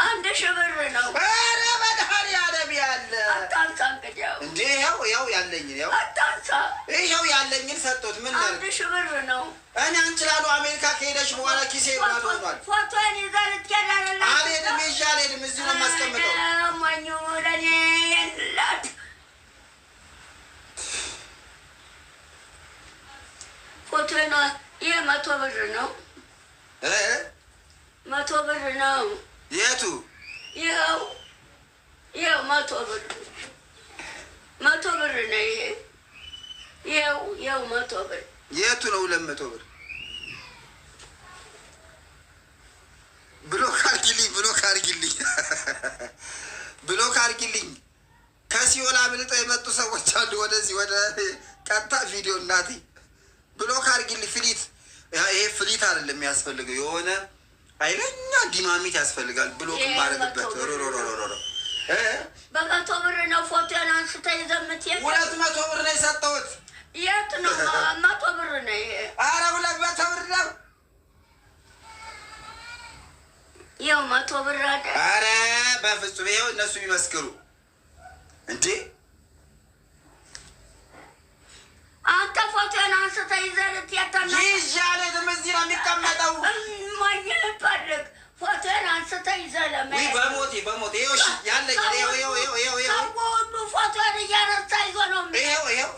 አንድ ሺህ ብር ነው።
ኧረ መድኃኒዓለም ያለ
አታንሳ። እንግዲያው
እንዴ ይኸው ያለኝን
አታንሳ።
ይኸው ያለኝን ሰጥቶት ምን
አንድ ሺህ ብር ነው።
እኔ አንቺ ላሉ አሜሪካ ከሄደች በኋላ ኪሴ ባዶ ሆኗል።
ፎቶን ይዘህ ልትሄድ
አልሄድም። ይዤ አልሄድም። እዚሁ ነው የማስቀምጠው።
ሞኙ ለእኔ የላት ፎቶ ነው። ይህ 100 ብር ነው። 100 ብር ነው።
የቱ?
ይኸው 100 ብር 100 ብር ነው። ይኸው 100 ብር።
የቱ ነው? 200 ብር። ብሎክ አድርጊልኝ፣ ብሎክ አድርጊልኝ፣ ብሎክ አድርጊልኝ። ከሲኦል አምልጠው የመጡ ሰዎች አሉ። ወደዚህ ወደ ቀጥታ ቪዲዮ እናቴ ብሎክ አድርጊልኝ። ፍሊት፣ ይሄ ፍሊት አይደለም የሚያስፈልገው፣ የሆነ ኃይለኛ ዲናሚት ያስፈልጋል። ብሎክ ማረግበት
በ100 ብር ነው። ፎቶን አንስተህ ይዘህ የምትሄድ
200 ብር ነው የሰጠሁት።
የት ነው? 100 ብር ነው ይሄ።
ኧረ 200 ብር ነው።
ይኸው 100 ብር አለ።
ኧረ በፍጹም ይኸው እነሱ ቢመስክሩ እንዴ?
አንተ ፎቶን አንስተህ ይዘህ ልትያታና
ይዣለ ደም እዚህ ነው የሚቀመጠው።
ማየት ፈልግ ፎቶን አንስተህ ይዘህ ለምን
በሞቴ ይኸውሽ ያለኝ
ሁሉ ፎቶን እያነሳ ይዞ ነው
ይኸው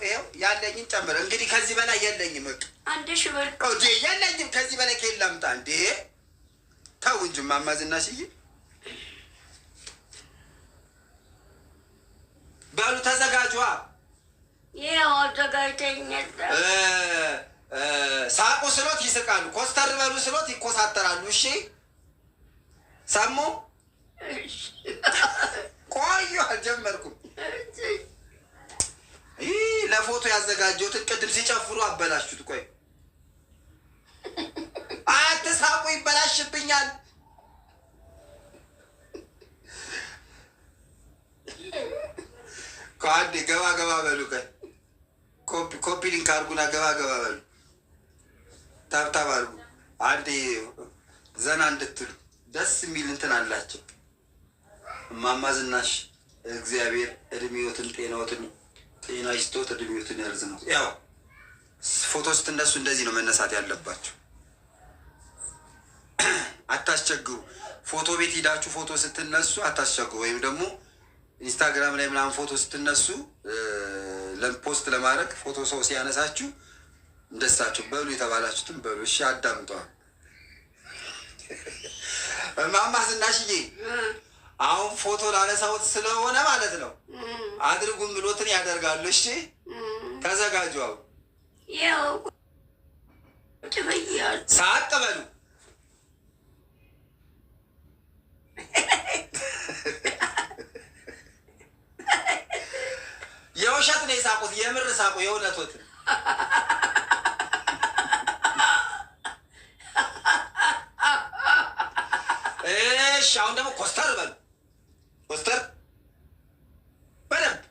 ያለኝን ጨምር። እንግዲህ ከዚህ በላይ የለኝም።
1000 ብር
እንዴ የለኝም። ከዚህ በላይ ከየት ላምጣ እንዴ? ተው እንጂ እማማ ዝናሽዬ። በሉ ተዘጋጇ።
ይኸው አዘጋጅተኛል።
ሳቁ ስሎት ይስቃሉ፣ ኮስተር በሉ ስሎት ይኮሳተራሉ። እሺ ሰሙ? ቆዩ አልጀመርኩም። ይህ ለፎቶ ያዘጋጀሁትን ቅድም ሲጨፍሩ አበላሽቱት። ቆይ አትሳቁ፣ ይበላሽብኛል። ከአንዴ ገባ ገባ በሉ። ኮፒ ሊንክ አድርጉና ገባ ገባ በሉ። ታብታብ አድርጉ። አንዴ ዘና እንድትሉ ደስ የሚል እንትን አላቸው። እማማ ዝናሽ እግዚአብሔር እድሜዎትን ጤና ይስጦት፣ እድሜዎትን ያርዝመው። ያው ፎቶ ስትነሱ እንደዚህ ነው መነሳት ያለባቸው። አታስቸግሩ። ፎቶ ቤት ሂዳችሁ ፎቶ ስትነሱ አታስቸግሩ። ወይም ደግሞ ኢንስታግራም ላይ ምናምን ፎቶ ስትነሱ ፖስት ለማድረግ ፎቶ ሰው ሲያነሳችሁ እንደሳችሁ በሉ የተባላችሁትን በሉ። እሺ አዳምጠዋል። እማማ ዝናሽዬ አሁን ፎቶ ላነሳሁት ስለሆነ ማለት ነው አድርጉን ብሎትን ያደርጋሉ። እሺ ተዘጋጁ። አሁን
ያው
ሳቅ በሉ። የውሸት ነው የሳቁት፣ የምር ሳቁ፣ የእውነቶት። እሺ አሁን ደግሞ ኮስተር በሉ። ኮስተር በደንብ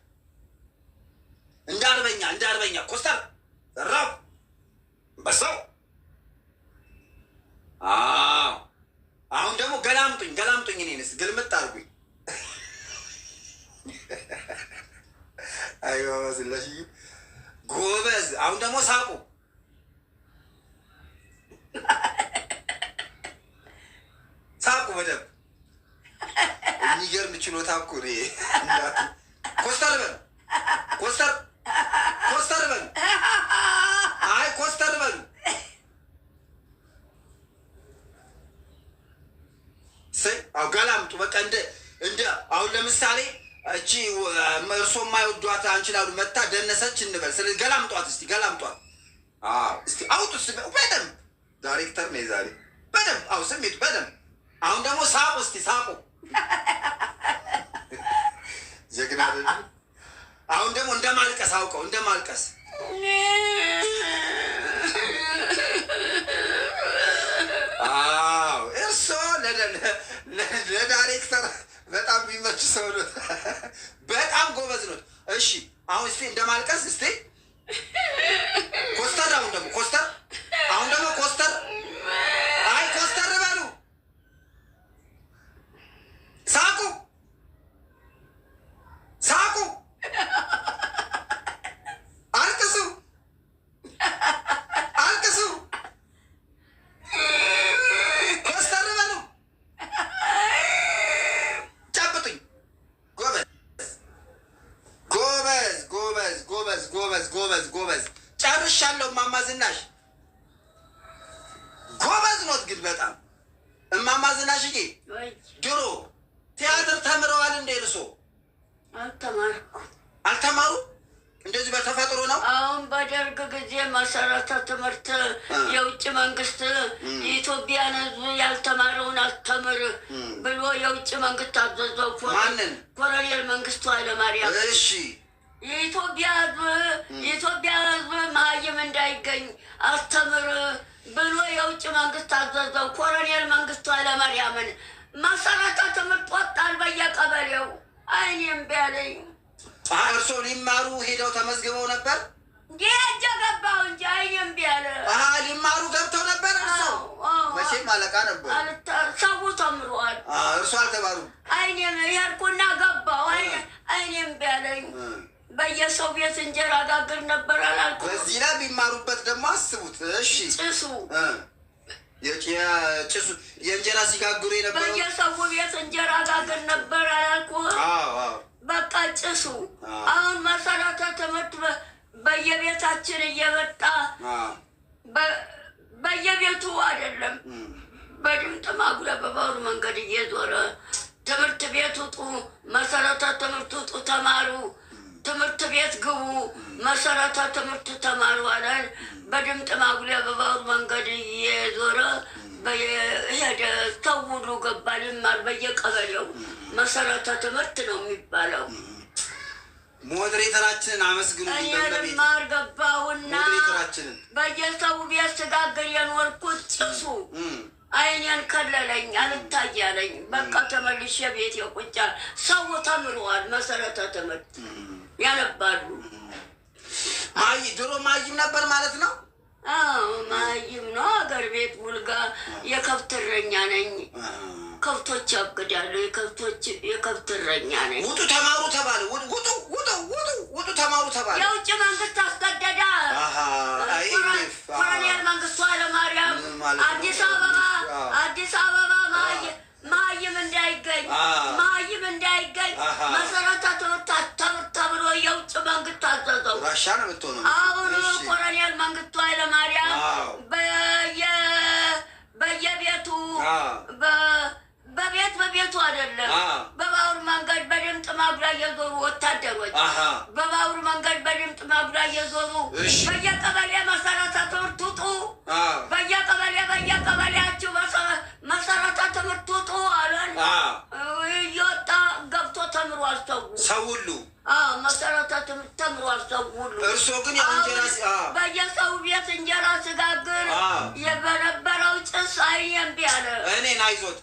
እንደ አርበኛ ኮስተር ዘራው በሰው። አሁን ደግሞ ገላምጡኝ እኔንስ ግልምጥ አድርጉኝ። አይ ማማ ዝናሽዬ ጎበዝ። አሁን ደግሞ ሳቁ። ሳቁ በደንብ። የሚገርም ችሎታ እኮ ነው። ኮስተር በሉ። ኮስተር በሉ። አይ ኮስተር በሉ። አው ገላምጡ። በቃ እንደ አሁን ለምሳሌ እቺ እርሶ የማይወዷት አንችላሉ መታ ደነሰች እንበል። ስለዚህ ገላምጧት እስቲ ገላምጧት። እስቲ አውጡ በደንብ። ዳይሬክተር ነው ዛሬ። በደንብ ስሜቱ በደንብ። አሁን ደግሞ ሳቁ እስቲ ሳቁ። ጀግና አይደል? አሁን ደግሞ እንደማልቀስ አውቀው እንደማልቀስ። እርሶ ለዳይሬክተር በጣም የሚመች ሰው ነው። በጣም ጎበዝ ነው። እሺ አሁን እስቲ እንደማልቀስ እስቲ ኮስተር። አሁን ደግሞ ኮስተር። አሁን ደግሞ ኮስተር። አይ ኮስተር በሉ። ሳቁ። አልቅሱ። ኮስተር በሉ። ጨብጡኝ። ጎበዝ። ጨርሻለሁ። እማማ ዝናሽ ጎበዝ ኖት ግን በጣም። እማማ ዝናሽዬ ድሮ ቲያትር ተምረዋል እንደ እርሶ? አልተማሩ? እንደዚህ በተፈጥሮ ነው?
አሁን በደርግ ጊዜ መሰረተ ትምህርት የውጭ መንግስት የኢትዮጵያን ሕዝብ ያልተማረውን አስተምር ብሎ የውጭ መንግስት አዘዘው።
ማንን?
ኮሎኔል መንግስቱ ኃይለማርያም።
እሺ
የኢትዮጵያ ሕዝብ መሀይም እንዳይገኝ አስተምር ብሎ የውጭ መንግስት አዘዘው። ኮሎኔል መንግስቱ ኃይለማርያምን መሰረተ ትምህርት ወጣል በየቀበሌው። አይኔም ቢያለኝ
እርሶ ሊማሩ ሄደው ተመዝግበው ነበር?
ጌጀ ገባው እንጂ አይኔም ቢያለ
ሊማሩ ገብተው ነበር። እርሶ መቼም አለቃ ነበር።
ሰው ተምሯል።
እርሶ አልተማሩም?
አይኔም ሄድኩና ገባው። አይኔም ቢያለኝ በየሰው ቤት እንጀራ ጋግር ነበር አላልኩም?
በዚህ ላይ ቢማሩበት ደግሞ አስቡት። እሺ
ጭሱ
ጭሱ የእንጀራ ሲጋግሩ የነበረው
በየሰው ቤት እንጀራ ጋግር ነበር አላልኩም? በቃ ጭሱ አሁን መሰረተ ትምህርት በየቤታችን እየመጣ በየቤቱ አይደለም በድምጥ ማጉያ በባቡር መንገድ እየዞረ ትምህርት ቤት ውጡ፣ መሰረተ ትምህርት ውጡ፣ ተማሩ፣ ትምህርት ቤት ግቡ፣ መሰረተ ትምህርት ተማሩ አለን። በድምጥ ማጉያ በባቡር መንገድ እየዞረ ሄደ። ሰው ሁሉ ገባ ሊማር በየቀበሌው መሰረተ ትምህርት ነው የሚባለው።
ሞዴሬተራችንን አመስግኑ።
እኔ ልማር ገባሁና በየሰው ቤት ስጋግር የኖርኩት ጭሱ አይኔን ከለለኝ፣ አልታያለኝ። በቃ ተመልሼ ቤት የቁጫል። ሰው ተምሯል፣ መሰረተ ትምህርት ያነባሉ።
ድሮ ማይም ነበር ማለት ነው።
ማይም ነው። አገር ቤት ቡልጋ የከብት እረኛ ነኝ። ከብቶች ያግዳሉ። የከብት እረኛ ነኝ።
ውጡ ተማሩ ተባለ። ውጡ ተማሩ ተባለ።
የውጭ መንግስት አስገደዳ። ኮሎኔል መንግስቱ ኃይለማርያም አዲስ አበባ ማይም እንዳይገኝ መሰረተ ትምህርት ተብሎ የውጭ መንግስት አዘዘው።
ራሻ ነው የምትሆነው።
አሁን ኮሎኔል መንግስቱ ኃይለማርያም በየቤቱ በቤቱ አይደለም በባቡር መንገድ በድምጥ ማጉያ እየዞሩ ወታደሮች በባቡር መንገድ በድምጥ ማጉያ እየዞሩ በየቀበሌ መሰረተ ትምህርት ውጡ፣ በየቀበሌያችሁ መሰረተ ትምህርት ውጡ አለን። እየወጣ ገብቶ ተምሯል ሰው ሁሉ። መሰረተ ትምህርት ተምሯል ሰው ሁሉ።
እርሶ ግን እንጀራ
በየሰው ቤት እንጀራ ስጋግር በነበረው ጭስ አይኔ እምቢ አለ።
እኔን አይዞት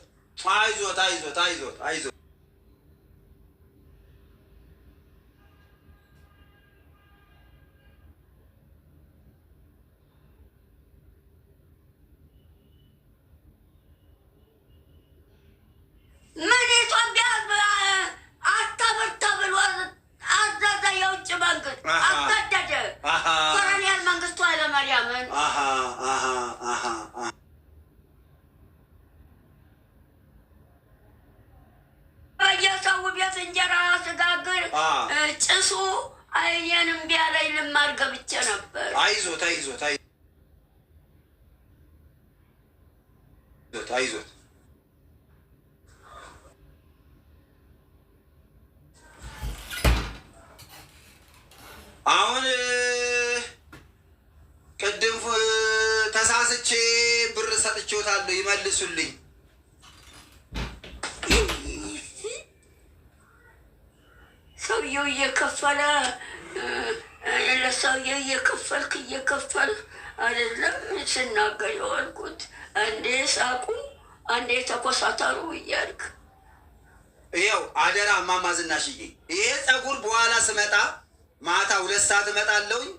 ምን ኢትዮጵያ አስተምር ተብሎ አዘዘ። የውጭ መንግስት አስገደደ ኮሎኔል መንግስቱ ኃይለማርያምን። በየሰው ቤት እንጀራ ስጋግር ጭሱ አይኔን እምቢ አለኝ። ልማር ገብቼ ነበር።
አይዞት አሁን ቅድም ተሳስቼ ብር ሰጥቼዎታለሁ፣ ይመልሱልኝ።
ሰውየው እየከፈለ ለሰውየው እየከፈልክ አይደለም ስናገር የዋልኩት። አንዴ ሳቁ አንዴ ተኮሳተሩ እያልክ
ይኸው አደራ እማማ ዝናሽዬ፣ ይሄ ፀጉር በኋላ ስመጣ ማታ 2 ሰዓት እመጣለሁኝ።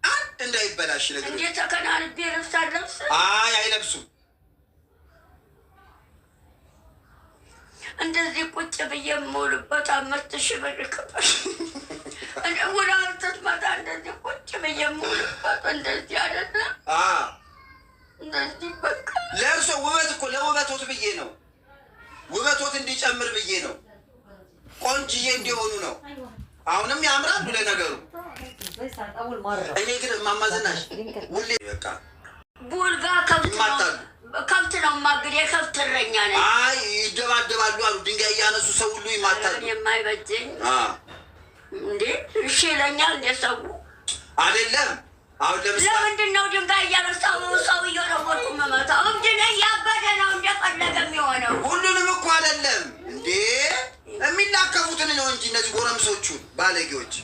አንድ እንዳይበላሽ ነገር
እንዴ ተከናንቤ ልብስ አለብስ?
አይለብሱም።
እንደዚህ ቁጭ ብዬ የምውልበት 5000 ብር ክፈል። ወደ አርተት መጣ እንደዚህ ቁጭ ብዬ የምውልበት እንደዚህ አይደለም። እንደዚህ በቃ
ለእርሶ ውበት እኮ ለውበቶት ብዬ ነው። ውበቶት እንዲጨምር ብዬ ነው። ቆንጅዬ እንዲሆኑ ነው። አሁንም ያምራሉ ለነገሩ። እኔ ግን እማማ ዝናሽ ሁሌ በቃ
ቡልጋ ከብት ነው ማግድ። የከብት እረኛ ነኝ።
ይደባደባሉ አሉ። ድንጋይ እያነሱ ሰው ሁሉ ይማታሉ።
የማይበጀኝ እንዴ እሺ ይለኛል እንደ ሰው
አይደለም። አሁን ለምሳሌ
ለምንድን ነው ድንጋይ እያነሳው ሰው እየወረወርኩ የምመታው? እብድ ነኝ። ያበደ ነው እንደፈለገ የሚሆነው።
ሁሉንም እኮ አይደለም እንዴ የሚላከፉትን ነው እንጂ እነዚህ ጎረምሶቹን ባለጌዎች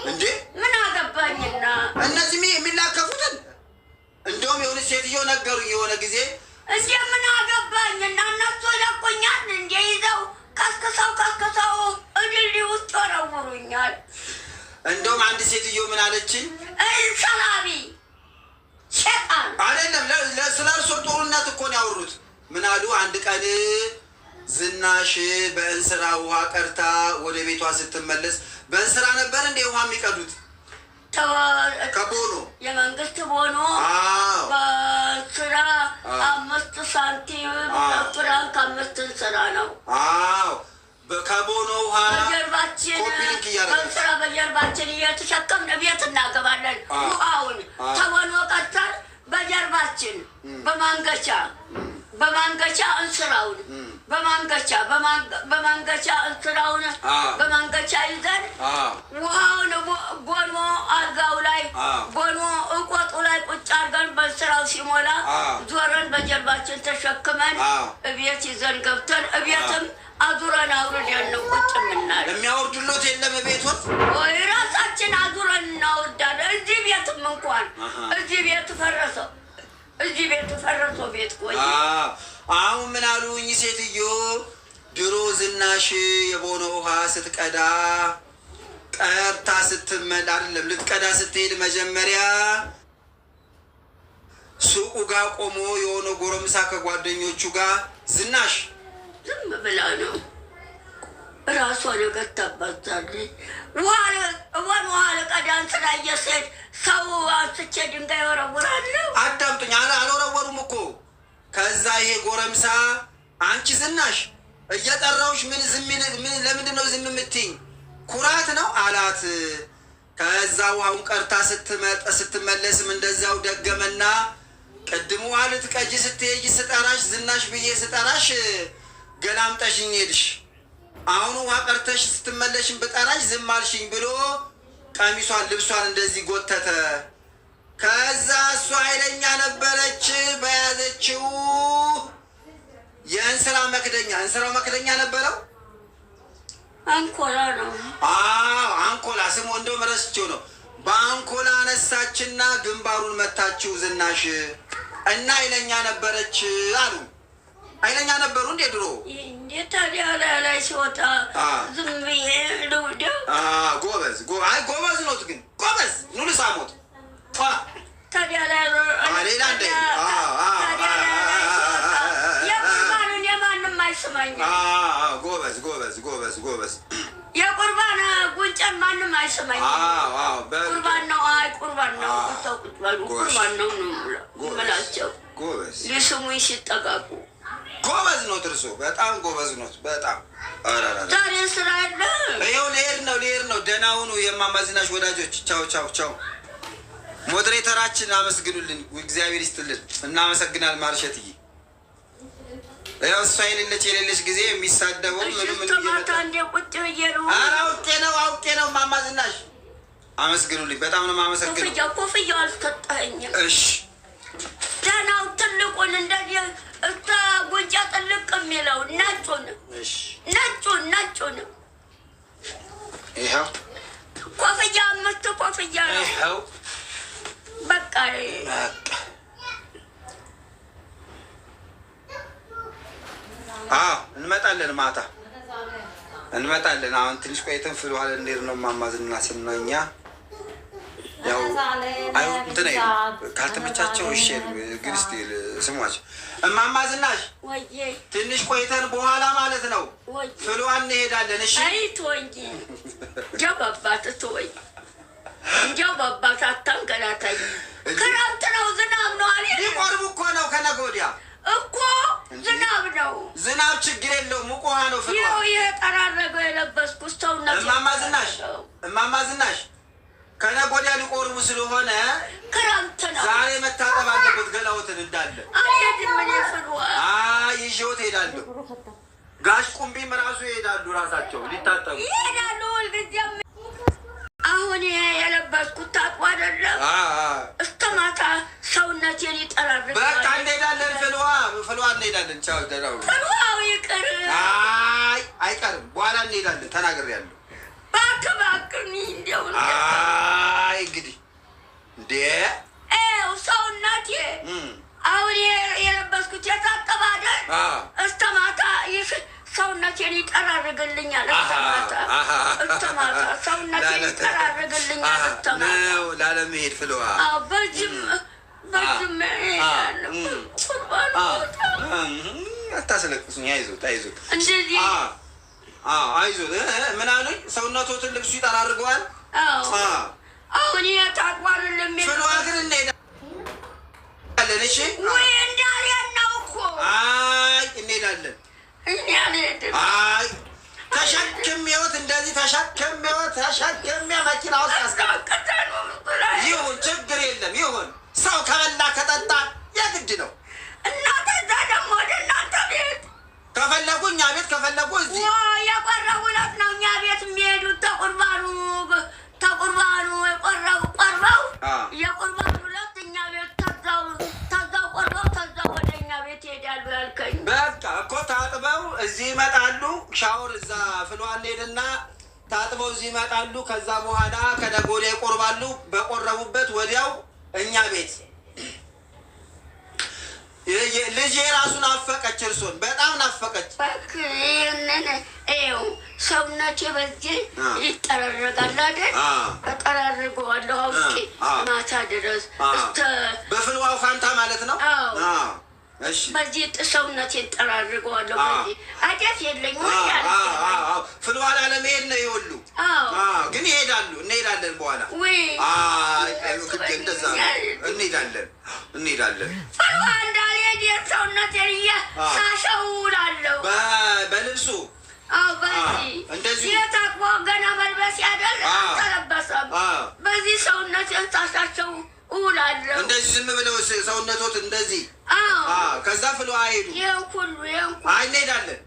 እንዴ ምን
አገባኝና
እነዚህ የሚላከፉትን እንደውም የሆነ ሴትዮ ነገሩኝ የሆነ ጊዜ
እንዴ ምን አገባኝና እነሱ ለቆኛል እንዴ ይዘው ከስክሰው እድል ውስጥ ወረውሩኛል።
እንደውም አንድ ሴትዮ ምን አለችኝ?
ሰላቢ ሸጣን
አይደለም ስለ እርሶ ጦርነት እኮ ነው ያወሩት። ምን አሉ? አንድ ቀን ዝና ዝናሽ በእንስራ ውሃ ቀርታ ወደ ቤቷ ስትመለስ በእንስራ ነበር እንዴ ውሃ የሚቀዱት? ከቦኖ
የመንግስት ቦኖ በስራ 5 ሳንቲም ፍራንክ 5 እንስራ ነው።
ከቦኖ ውሃ
በጀርባችን በእንስራ በጀርባችን እየተሸከምን ቤት እናገባለን። ውሃውን ተቦኖ ቀርተን በጀርባችን በማንገቻ እንስራውን በማንገቻ እንስራውን በማንገቻ ይዘን ውሃውን ቦኖ አልጋው ላይ ቦኖ እንቆጡ ላይ ቁጭ አድርገን በስራው ሲሞላ ዞረን በጀርባችን ተሸክመን እቤት ይዘን ገብተን እቤትም አዙረን አውርደን ነው ቁጭ የምናለው።
የሚያወርዱሎት የለም ቤቱን
ወይ ራሳችን አዙረን እናወርዳለን። እዚህ ቤትም እንኳን እዚህ ቤት ፈረሰው ቤት ቆይ
አሁን ምን አሉኝ ሴትዮ ድሮ ዝናሽ የቦኖ ውሃ ስትቀዳ ቀርታ ስትመል አይደለም ልትቀዳ ስትሄድ መጀመሪያ ሱቁ ጋር ቆሞ የሆነ ጎረምሳ ከጓደኞቹ ጋር ዝናሽ
ዝም ብላ ነው ራሷ ነገር ታባዛለች። ውሃ ለቀዳን ስራ እየሰድ ሰው አንስቼ ድንጋይ ወረውራለሁ።
አዳምጡኝ፣ አልወረወሩም እኮ። ከዛ ይሄ ጎረምሳ አንቺ ዝናሽ እየጠራሁሽ ምን ለምንድን ነው ዝም የምትይኝ? ኩራት ነው አላት። ከዛ ውሃውን ቀርታ ስትመለስም እንደዛው ደገመና ቅድም ውሃ ልትቀጂ ስትሄጂ ስጠራሽ ዝናሽ ብዬ ስጠራሽ ገላምጠሽኝ ሄድሽ። አሁን ውሃ ቀርተሽ ስትመለሽም ብጠራሽ ዝም አልሽኝ ብሎ ቀሚሷን ልብሷን እንደዚህ ጎተተ። ከዛ እሷ ኃይለኛ ነበረች። በያዘችው የእንስራ መክደኛ እንስራው መክደኛ ነበረው
አንኮላ ነው።
አንኮላ ስሙ እንደውም ረስቼው ነው። በአንኮላ አነሳችና ግንባሩን መታችው ዝናሽ እና ኃይለኛ ነበረች አሉ። ኃይለኛ ነበሩ እንዴ ድሮ?
እንዴት ታዲያ ላይ ሲወጣ ዝም ብዬ ልውደው?
ጎበዝ ኖት ግን ጎበዝ ኑሉ ሳሞት
ታዲያ ላይ
ሌላ እንደ
የቁርባንን የማንም አይስማኝም።
ጎበዝ
የቁርባን ጉንጨን ማንም አይስማኝም። ቁርባን ነው። ቁርባን ነው። ቁርባን ነው ምላቸው ሊስሙኝ ሲጠጋቁ
ጎበዝ ነው። እርሶ በጣም ጎበዝ ነው። በጣም
ዛሬ ስራ ያለ
ይኸው ልሄድ ነው። ደህና ሁኑ የእማማ ዝናሽ ወዳጆች። ቻው። ሞዴሬተራችን አመስግኑልን። እግዚአብሔር ይስጥልን። እናመሰግናል። ማርሸትዬ ያው እሷ የሌለች ጊዜ የሚሳደበው አውቄ ነው። እማማ ዝናሽ አመስግኑልኝ። በጣም ነው የማመሰግነው።
ኮፍያው አልሰጠኸኝም።
እሺ
ደህናው ትልቁን እንደዚህ እስከ ጉንጫ ጥልቅ የሚለው ነጩን
ይኸው
ኮፍያ 5 ኮፍያ ነው።
ይኸው
በቃ
እንመጣለን። ማታ እንመጣለን። አሁን ትንሽ ቆይተን ፍልዋል እንዴት ነው እማማ ዝናሽ ነው እኛ ያው እንትን ካልተመቻቸው እሺ ግን እስኪ ስሟቸው እማማ ዝናሽ ትንሽ ቆይተን በኋላ ማለት ነው ፍልዋ እንሄዳለን። እሺ
እንዲያው በአባት አታንገላታኝ። ክረምት ነው፣ ዝናብ ነው አለ።
ሊቆርቡ እኮ ነው ከነገ ወዲያ
እኮ ዝናብ ነው።
ዝናብ ችግር የለውም ሙቅ ውሃ ነው። ፍልዋ
ይሄ ጠራረገው የለበስኩት ሰውነት
እማማ ዝናሽ ከነገ ወዲያ ሊቆርቡ ስለሆነ
ክረምት ነው።
ዛሬ መታጠብ አለበት ገላውትን እንዳለ።
አልሄድም እኔ ፍልዋ
ይዤዎት እሄዳለሁ። ጋሽ ቁምቢም ራሱ ይሄዳሉ፣ ራሳቸው ሊታጠቡ
ይሄዳሉ ሁልጊዜም። አሁን የለበስኩት ታጥቦ አይደለም እስከ ማታ ሰውነቴን ይጠራርጋል።
በቃ እንሄዳለን። ፍልዋ እንሄዳለን። ቻው ደህና ሁኑ።
ፍልዋው ይቅር
አይቀርም፣ በኋላ እንሄዳለን። ተናግሬያለሁ።
እባክህ እንዲያው
እንግዲህ እንዴ
ሰውነቴ አሁን የለበስኩት የታጠበ አይደል? እስከ ማታ ሰውነቴን ይጠራርግልኛል። እስከ ማታ ሰውነቴን ይጠራርግልኛል።
ላለመሄድ ፍልዋ
በጅም ቁርባን
አታስለቅሱኝ። አይዞት አይዞት
እንደዚህ
አይዞት። ምን አሉኝ? ሰውነቶትን ልብሱ ይጠራርገዋል።
አሁን የታቋር
ፍልዋ ግን እንሄዳለን። እሺ
ወይ እንዳልሄድ ነው እኮ።
አይ እንሄዳለን። አይ ተሸክሜዎት እንደዚህ ተሸክሜ መኪና ውስጥ አስቀምጥ። ይሁን ችግር የለም ይሁን። ሰው ከበላ ከጠጣ የግድ ነው።
እናንተ እዛ ደግሞ ወደ እናንተ ቤት
ከፈለጉ እኛ ቤት ከፈለጉ እዚህ
የቆረቡ ዕለት ነው እኛ ቤት የሚሄዱት። ተቁርባኑ ቆርበው የቁርባኑ ዕለት እኛ ቤት ተዛው ቆርበው ተዛው ወደ እኛ ቤት ይሄዳሉ ያልከኝ።
በቃ እኮ ታጥበው እዚህ ይመጣሉ። ሻወር እዛ ፍልዋን ሄድና ታጥበው እዚህ ይመጣሉ። ከዛ በኋላ ከነገ ወዲያ ይቆርባሉ። በቆረቡበት ወዲያው እኛ ቤት ልጅ የራሱን ናፈቀች። እርሶን በጣም ናፈቀች።
ይኸው ሰውነቴ በዚህ ይጠራረጋል አይደል? እጠራርገዋለሁ አውቄ ማታ ድረስ
በፍልዋው ፋንታ ማለት ነው። እሺ
በዚህ ሰውነቴ ይጠራርገዋለሁ። በዚህ አደፍ የለኝ
ፍልዋ ላለመሄድ ነው ይወሉ ግን ይሄዳሉ። እንሄዳለን በኋላ እንደዛ እንሄዳለን።
ፍልዋ እንዳልሄድ የሰውነቴን ሳሸው እውላለሁ
በልብሱ
በዚህ የታቅቦ ገና መልበስ ያደል አልተለበሰም። በዚህ ሰውነቴን ሳሻቸው እውላለሁ።
እንደዚህ ዝም ብለው ሰውነቶት እንደዚህ ከዛ ፍልዋ አይሄዱ። እንሄዳለን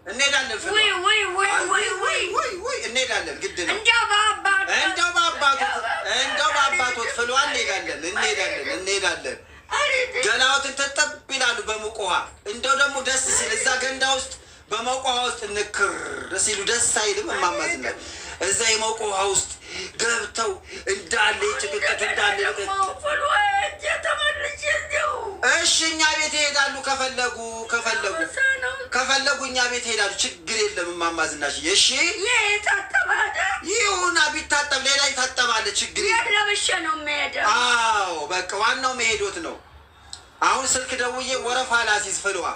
እንሄዳለን ግድ ነው። እንደው በአባቶት ፍልዋ እንሄዳለን። ገላዎትን ተጠብ ይላሉ በሙቅ ውሃ። እንደው ደግሞ ደስ ሲል እዛ ገንዳ ውስጥ በሞቀ ውሃ ውስጥ እንክር ሲሉ ደስ አይልም? እማማዝናል እዛ የሞቀ ውሃ ውስጥ ገብተው እንዳለ ጭቅቅት እንዳለ እሺ እኛ ቤት ይሄዳሉ። ከፈለጉ እኛ ቤት ይሄዳሉ። ችግር የለም እማማዝናሽ። እሺ ይሁና። ቢታጠብ ሌላ ይታጠባለ። ችግር የለም። አዎ በቃ ዋናው መሄዶት ነው። አሁን ስልክ ደውዬ ወረፋ ላሲዝ ፍልዋ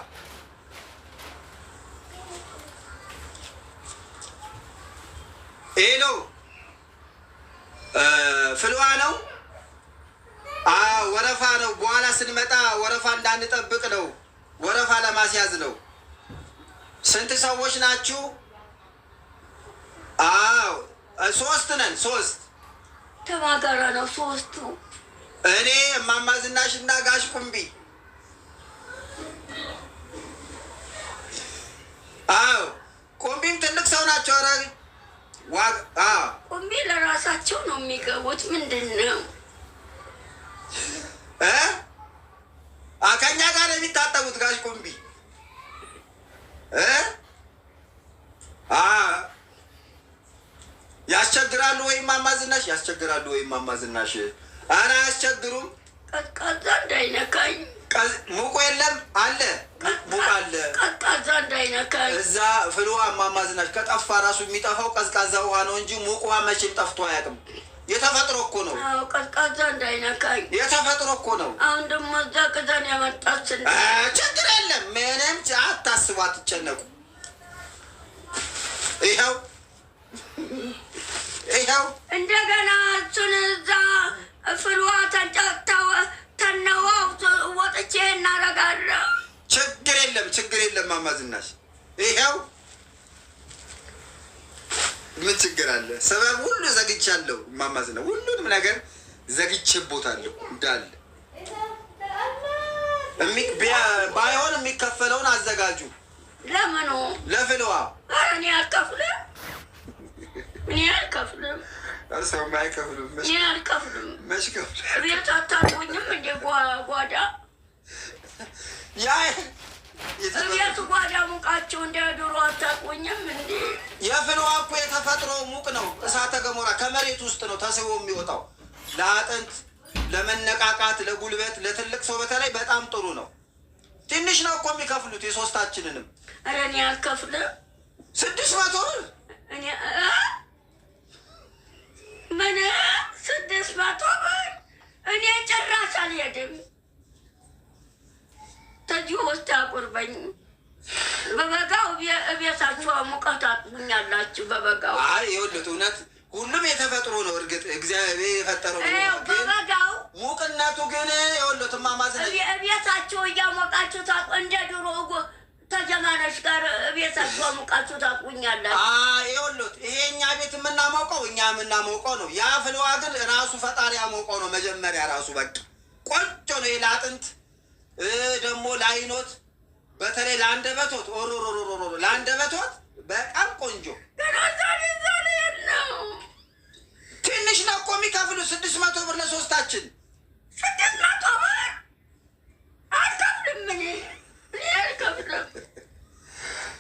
ሄሎ ፍልዋ ነው። ወረፋ ነው። በኋላ ስንመጣ ወረፋ እንዳንጠብቅ ነው። ወረፋ ለማስያዝ ነው። ስንት ሰዎች ናችሁ? 3 ነን። 3
ተባጋራ ነው 3ቱ።
እኔ እማማዝናሽ እና ጋሽ ቁምቢ። ቁምቢም ትልቅ ሰው ናቸው።
ቁምቢ ለራሳቸው ነው የሚገቡት። ምንድን ነው
ከኛ ጋር የሚታጠቡት? ጋሽ ቁምቢ ያስቸግራሉ ወይም ማማዝናሽ ያስቸግራሉ ወይም ማማዝናሽ? ኧረ አያስቸግሩም።
ቀዝቃዛ እንዳይነካኝ።
ሙቆ የለም አለ ሙቅ አለ።
ቀዝቃዛ እንዳይነካኝ።
እዛ ፍልዋ ማማዝናሽ ከጠፋ ራሱ የሚጠፋው ቀዝቃዛ ውሃ ነው እንጂ ሙቅ ውሃ መቼም ጠፍቶ አያውቅም። የተፈጥሮ እኮ ነው።
ቀዝቃዛ እንዳይነካኝ
የተፈጥሮ እኮ ነው።
አሁን ደግሞ እዛ ቅዘን ያመጣችን
ችግር የለም። ምንም አታስቡ፣ አትጨነቁ። ይኸው
እንደገና እሱን እዛ ፍልዋ ተነዋው ወጥቼ እናረጋለሁ።
ችግር የለም ማማዝናሽ። ይኸው ምን ችግር አለ? ሰበብ ሁሉ ዘግቻለሁ ማማዝና። ሁሉንም ነገር ዘግቼቦታለሁ እንዳለ። ባይሆን የሚከፈለውን አዘጋጁ።
ለምኑ?
ለፍልዋ።
እኔ አልከፍልም።
ሰውም አይከፍልም።
እኔ አልከፍልም።
መች ከፍል?
ቤት አታጥቡኝም እንደ ጓዳ ቤት ጓዳ ሙቃቸው እንደ ድሮ አታጥቡኝም እንዴ?
የፍልዋ እኮ የተፈጥሮ ሙቅ ነው። እሳተ ገሞራ ከመሬት ውስጥ ነው ተስቦ የሚወጣው። ለአጥንት፣ ለመነቃቃት፣ ለጉልበት፣ ለትልቅ ሰው በተለይ በጣም ጥሩ ነው። ትንሽ ነው እኮ የሚከፍሉት የሶስታችንንም።
ኧረ እኔ አልከፍልም።
600 ብር
ምን 600 ብር? እኔ ጭራሽ አልሄድም። ተዚሁ ውስጥ አቁርበኝ። በበጋው እቤታችሁ ሙቀት አጥቡኛላችሁ። በበጋው
አይ ይኸውልህ እውነት ሁሉም የተፈጥሮ ነው። እርግጥ እግዚአብሔር የፈጠረው ነው።
በበጋው
ሙቅነቱ ግን ይኸውልህ ትማማዝ ነው።
እቤታችሁ እያሞቃችሁ ታጥቡ እንደ ድሮ ተጀማነሽ ጋር እቤታችሁ ሙቃችሁ ታጥቡኛላችሁ።
ይኸውልህ ይሄ እኛ ቤት የምናሞቀው እኛ የምናሞቀው ነው። ያ ፍልዋ ግን ራሱ ፈጣሪ ያሞቀው ነው። መጀመሪያ ራሱ በቃ ቆንጆ ነው። ይሄ ለአጥንት ደግሞ ለአይኖት በተለይ ለአንደበቶት ኦሮሮሮሮ ለአንደበቶት በጣም ቆንጆ ትንሽ ነው እኮ የሚከፍሉ 600 ብር ለሶስታችን
600 ብር አልከፍልም።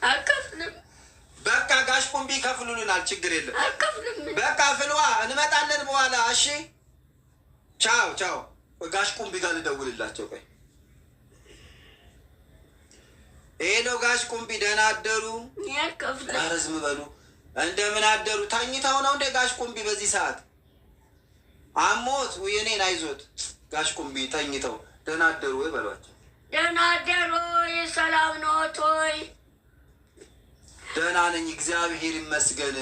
አልከፍልም።
በቃ ጋሽ ቁምቢ ይከፍሉልናል። ችግር የለም።
አልከፍልም።
በቃ ፍልዋ እንመጣለን በኋላ። እሺ ቻው ቻው። ጋሽ ቁምቢ ጋር ልደውልላቸው። ቆይ ሄሎ ጋሽ ቁምቢ ደህና አደሩ? ኧረ ዝም በሉ። እንደምን አደሩ? ተኝተው ነው እንደ ጋሽ ቁምቢ በዚህ ሰዓት? አሞት የኔን አይዞት ጋሽ ቁምቢ ተኝተው። ደህና አደሩ ወይ በሏቸው።
ደህና አደሩ። ሰላም ነዎት ወይ?
ደህና ነኝ እግዚአብሔር ይመስገን።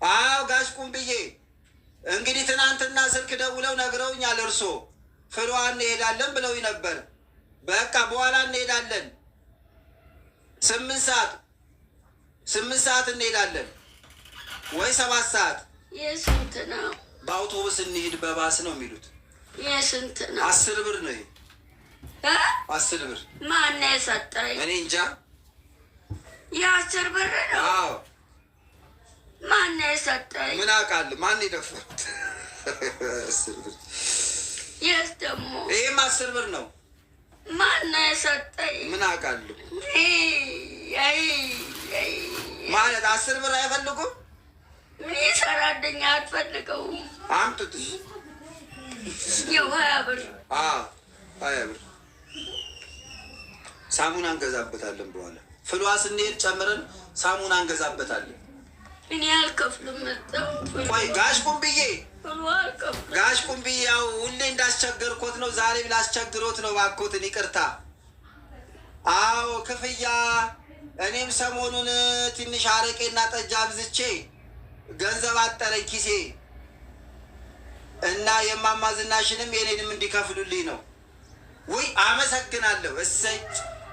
አዎ ጋሽ ቁምቢዬ እንግዲህ ትናንትና ስልክ ደውለው ነግረውኛል። እርሶ ፍልዋ እንሄዳለን ብለውኝ ነበር። በቃ በኋላ እንሄዳለን። 8 ሰዓት እንሄዳለን ወይ 7 ሰዓት?
የስንት ነው?
በአውቶቡስ እንሂድ በባስ ነው የሚሉት።
የስንት ነው?
10 ብር ነው። 10 ብር።
ማን የሰጠኝ?
እኔ እንጃ።
የ10 ብር ነው?
አዎ።
ማን የሰጠኝ?
ምን አውቃለሁ። ማን የደፈሩት? 10 ብር።
የስ ደግሞ
ይህም 10 ብር ነው።
ማን የሰጠኝ?
ምን አውቃለሁ። ማለት 10 ብር አይፈልጉም?
ምን ይሰራልኝ? አትፈልገውም?
አምጡት።
ይኸው 20 ብር።
20 ብር ሳሙና እንገዛበታለን። በኋላ ፍልዋ ስንሄድ ጨምረን ሳሙና እንገዛበታለን።
እኔ አልከፍልም።
ቆይ ጋሽ ቁምብዬ
ፍልዋ አልከፍልም።
ጋሽ ቁምብዬ ያው ሁሌ እንዳስቸገርኮት ነው። ዛሬ ላስቸግሮት ነው። እባክዎትን ይቅርታ። አዎ ክፍያ። እኔም ሰሞኑን ትንሽ አረቄና ጠጅ አብዝቼ ገንዘብ አጠረኝ ኪሴ እና የማማ ዝናሽንም የኔንም እንዲከፍሉልኝ ነው። ውይ አመሰግናለሁ። እሰይ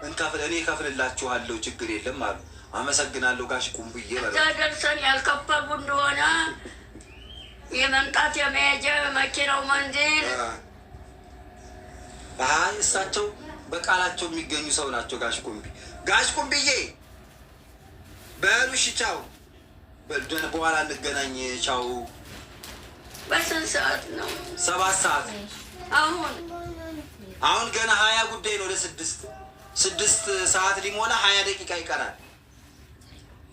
እንከፍል እኔ እከፍልላችኋለሁ ችግር የለም አሉ። አመሰግናለሁ ጋሽ ቁምብዬ።
እዛ ደርሰን ያልከፈሉ እንደሆነ የመምጣት የመሄጃ መኪናው መንዚል
እሳቸው በቃላቸው የሚገኙ ሰው ናቸው። ጋሽ ቁምቢ ጋሽ ቁምብዬ በሉ እሺ ቻው። በኋላ እንገናኝ። ቻው።
በስንት ሰዓት ነው?
7 ሰዓት።
አሁን
ገና 20 ጉዳይ ነው። ለ6 ሰዓት ሊሞላ 20 ደቂቃ ይቀራል።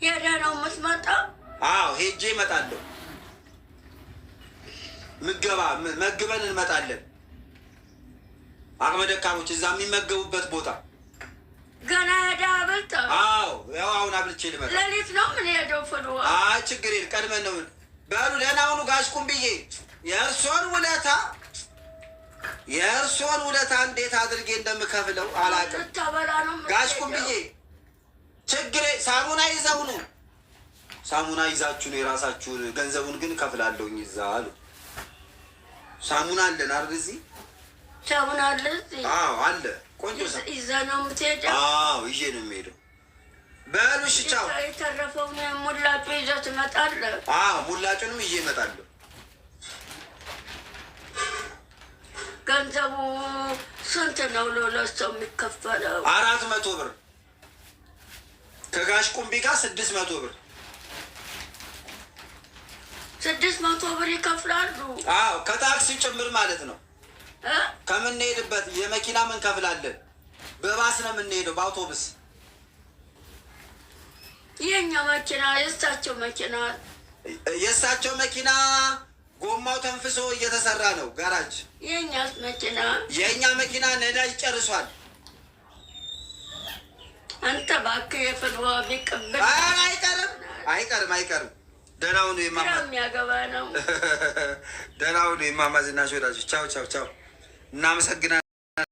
ሄደህ ነው የምትመጣው?
አዎ ሄጄ እመጣለሁ። መግበን እንመጣለን። አቅመ ደካሞች እዛ የሚመገቡበት ቦታ
ገና ሄደህ አብልተህ?
አዎ ያው አሁን አብልቼ ልመጣ።
ሌሊት ነው ምን ሄደው ፍልዋ?
ችግር የለም ቀድመን ነው። በሉ ደህና ሁኑ ጋሽ ቁምብዬ። የእርሶን ውለታ እንዴት አድርጌ እንደምከፍለው አላውቅም። ጋሽ ቁምብዬ ችግሬ ሳሙና ይዘው ነው። ሳሙና ይዛችሁ ነው የራሳችሁን። ገንዘቡን ግን እከፍላለሁኝ እዛ አሉ። ሳሙና አለን አይደል? እዚህ
ሳሙና አለ እዚህ?
አዎ አለ። ቆንጆ
ይዘህ ነው የምትሄደው?
አዎ ይዤ ነው የምሄደው። በሉ እሺ ቻው።
የተረፈውን ሙላጩ ይዘህ ትመጣለህ?
አዎ ሙላጩንም ይዤ እመጣለሁ።
ገንዘቡ ስንት ነው ለሁለት ሰው የሚከፈለው?
400 ብር። ከጋሽ ቁምቢ ጋር 600 ብር።
600 ብር ይከፍላሉ?
አዎ ከታክሲው ጭምር ማለት ነው። ከምንሄድበት የመኪና ምን ከፍላለን? በባስ ነው የምንሄደው፣ በአውቶቡስ።
የኛ መኪና
የእሳቸው መኪና ጎማው ተንፍሶ እየተሰራ ነው ጋራጅ። የእኛ መኪና ነዳጅ ጨርሷል።
አንተ እባክህ የፍልዋ ቢቀበል
አይቀርም። ደህና ሁኑ የማማ
የሚያገባ ነው።
ደህና ሁኑ የማማ ዝናሽ ወዳጆች። ቻው። እናመሰግናለን።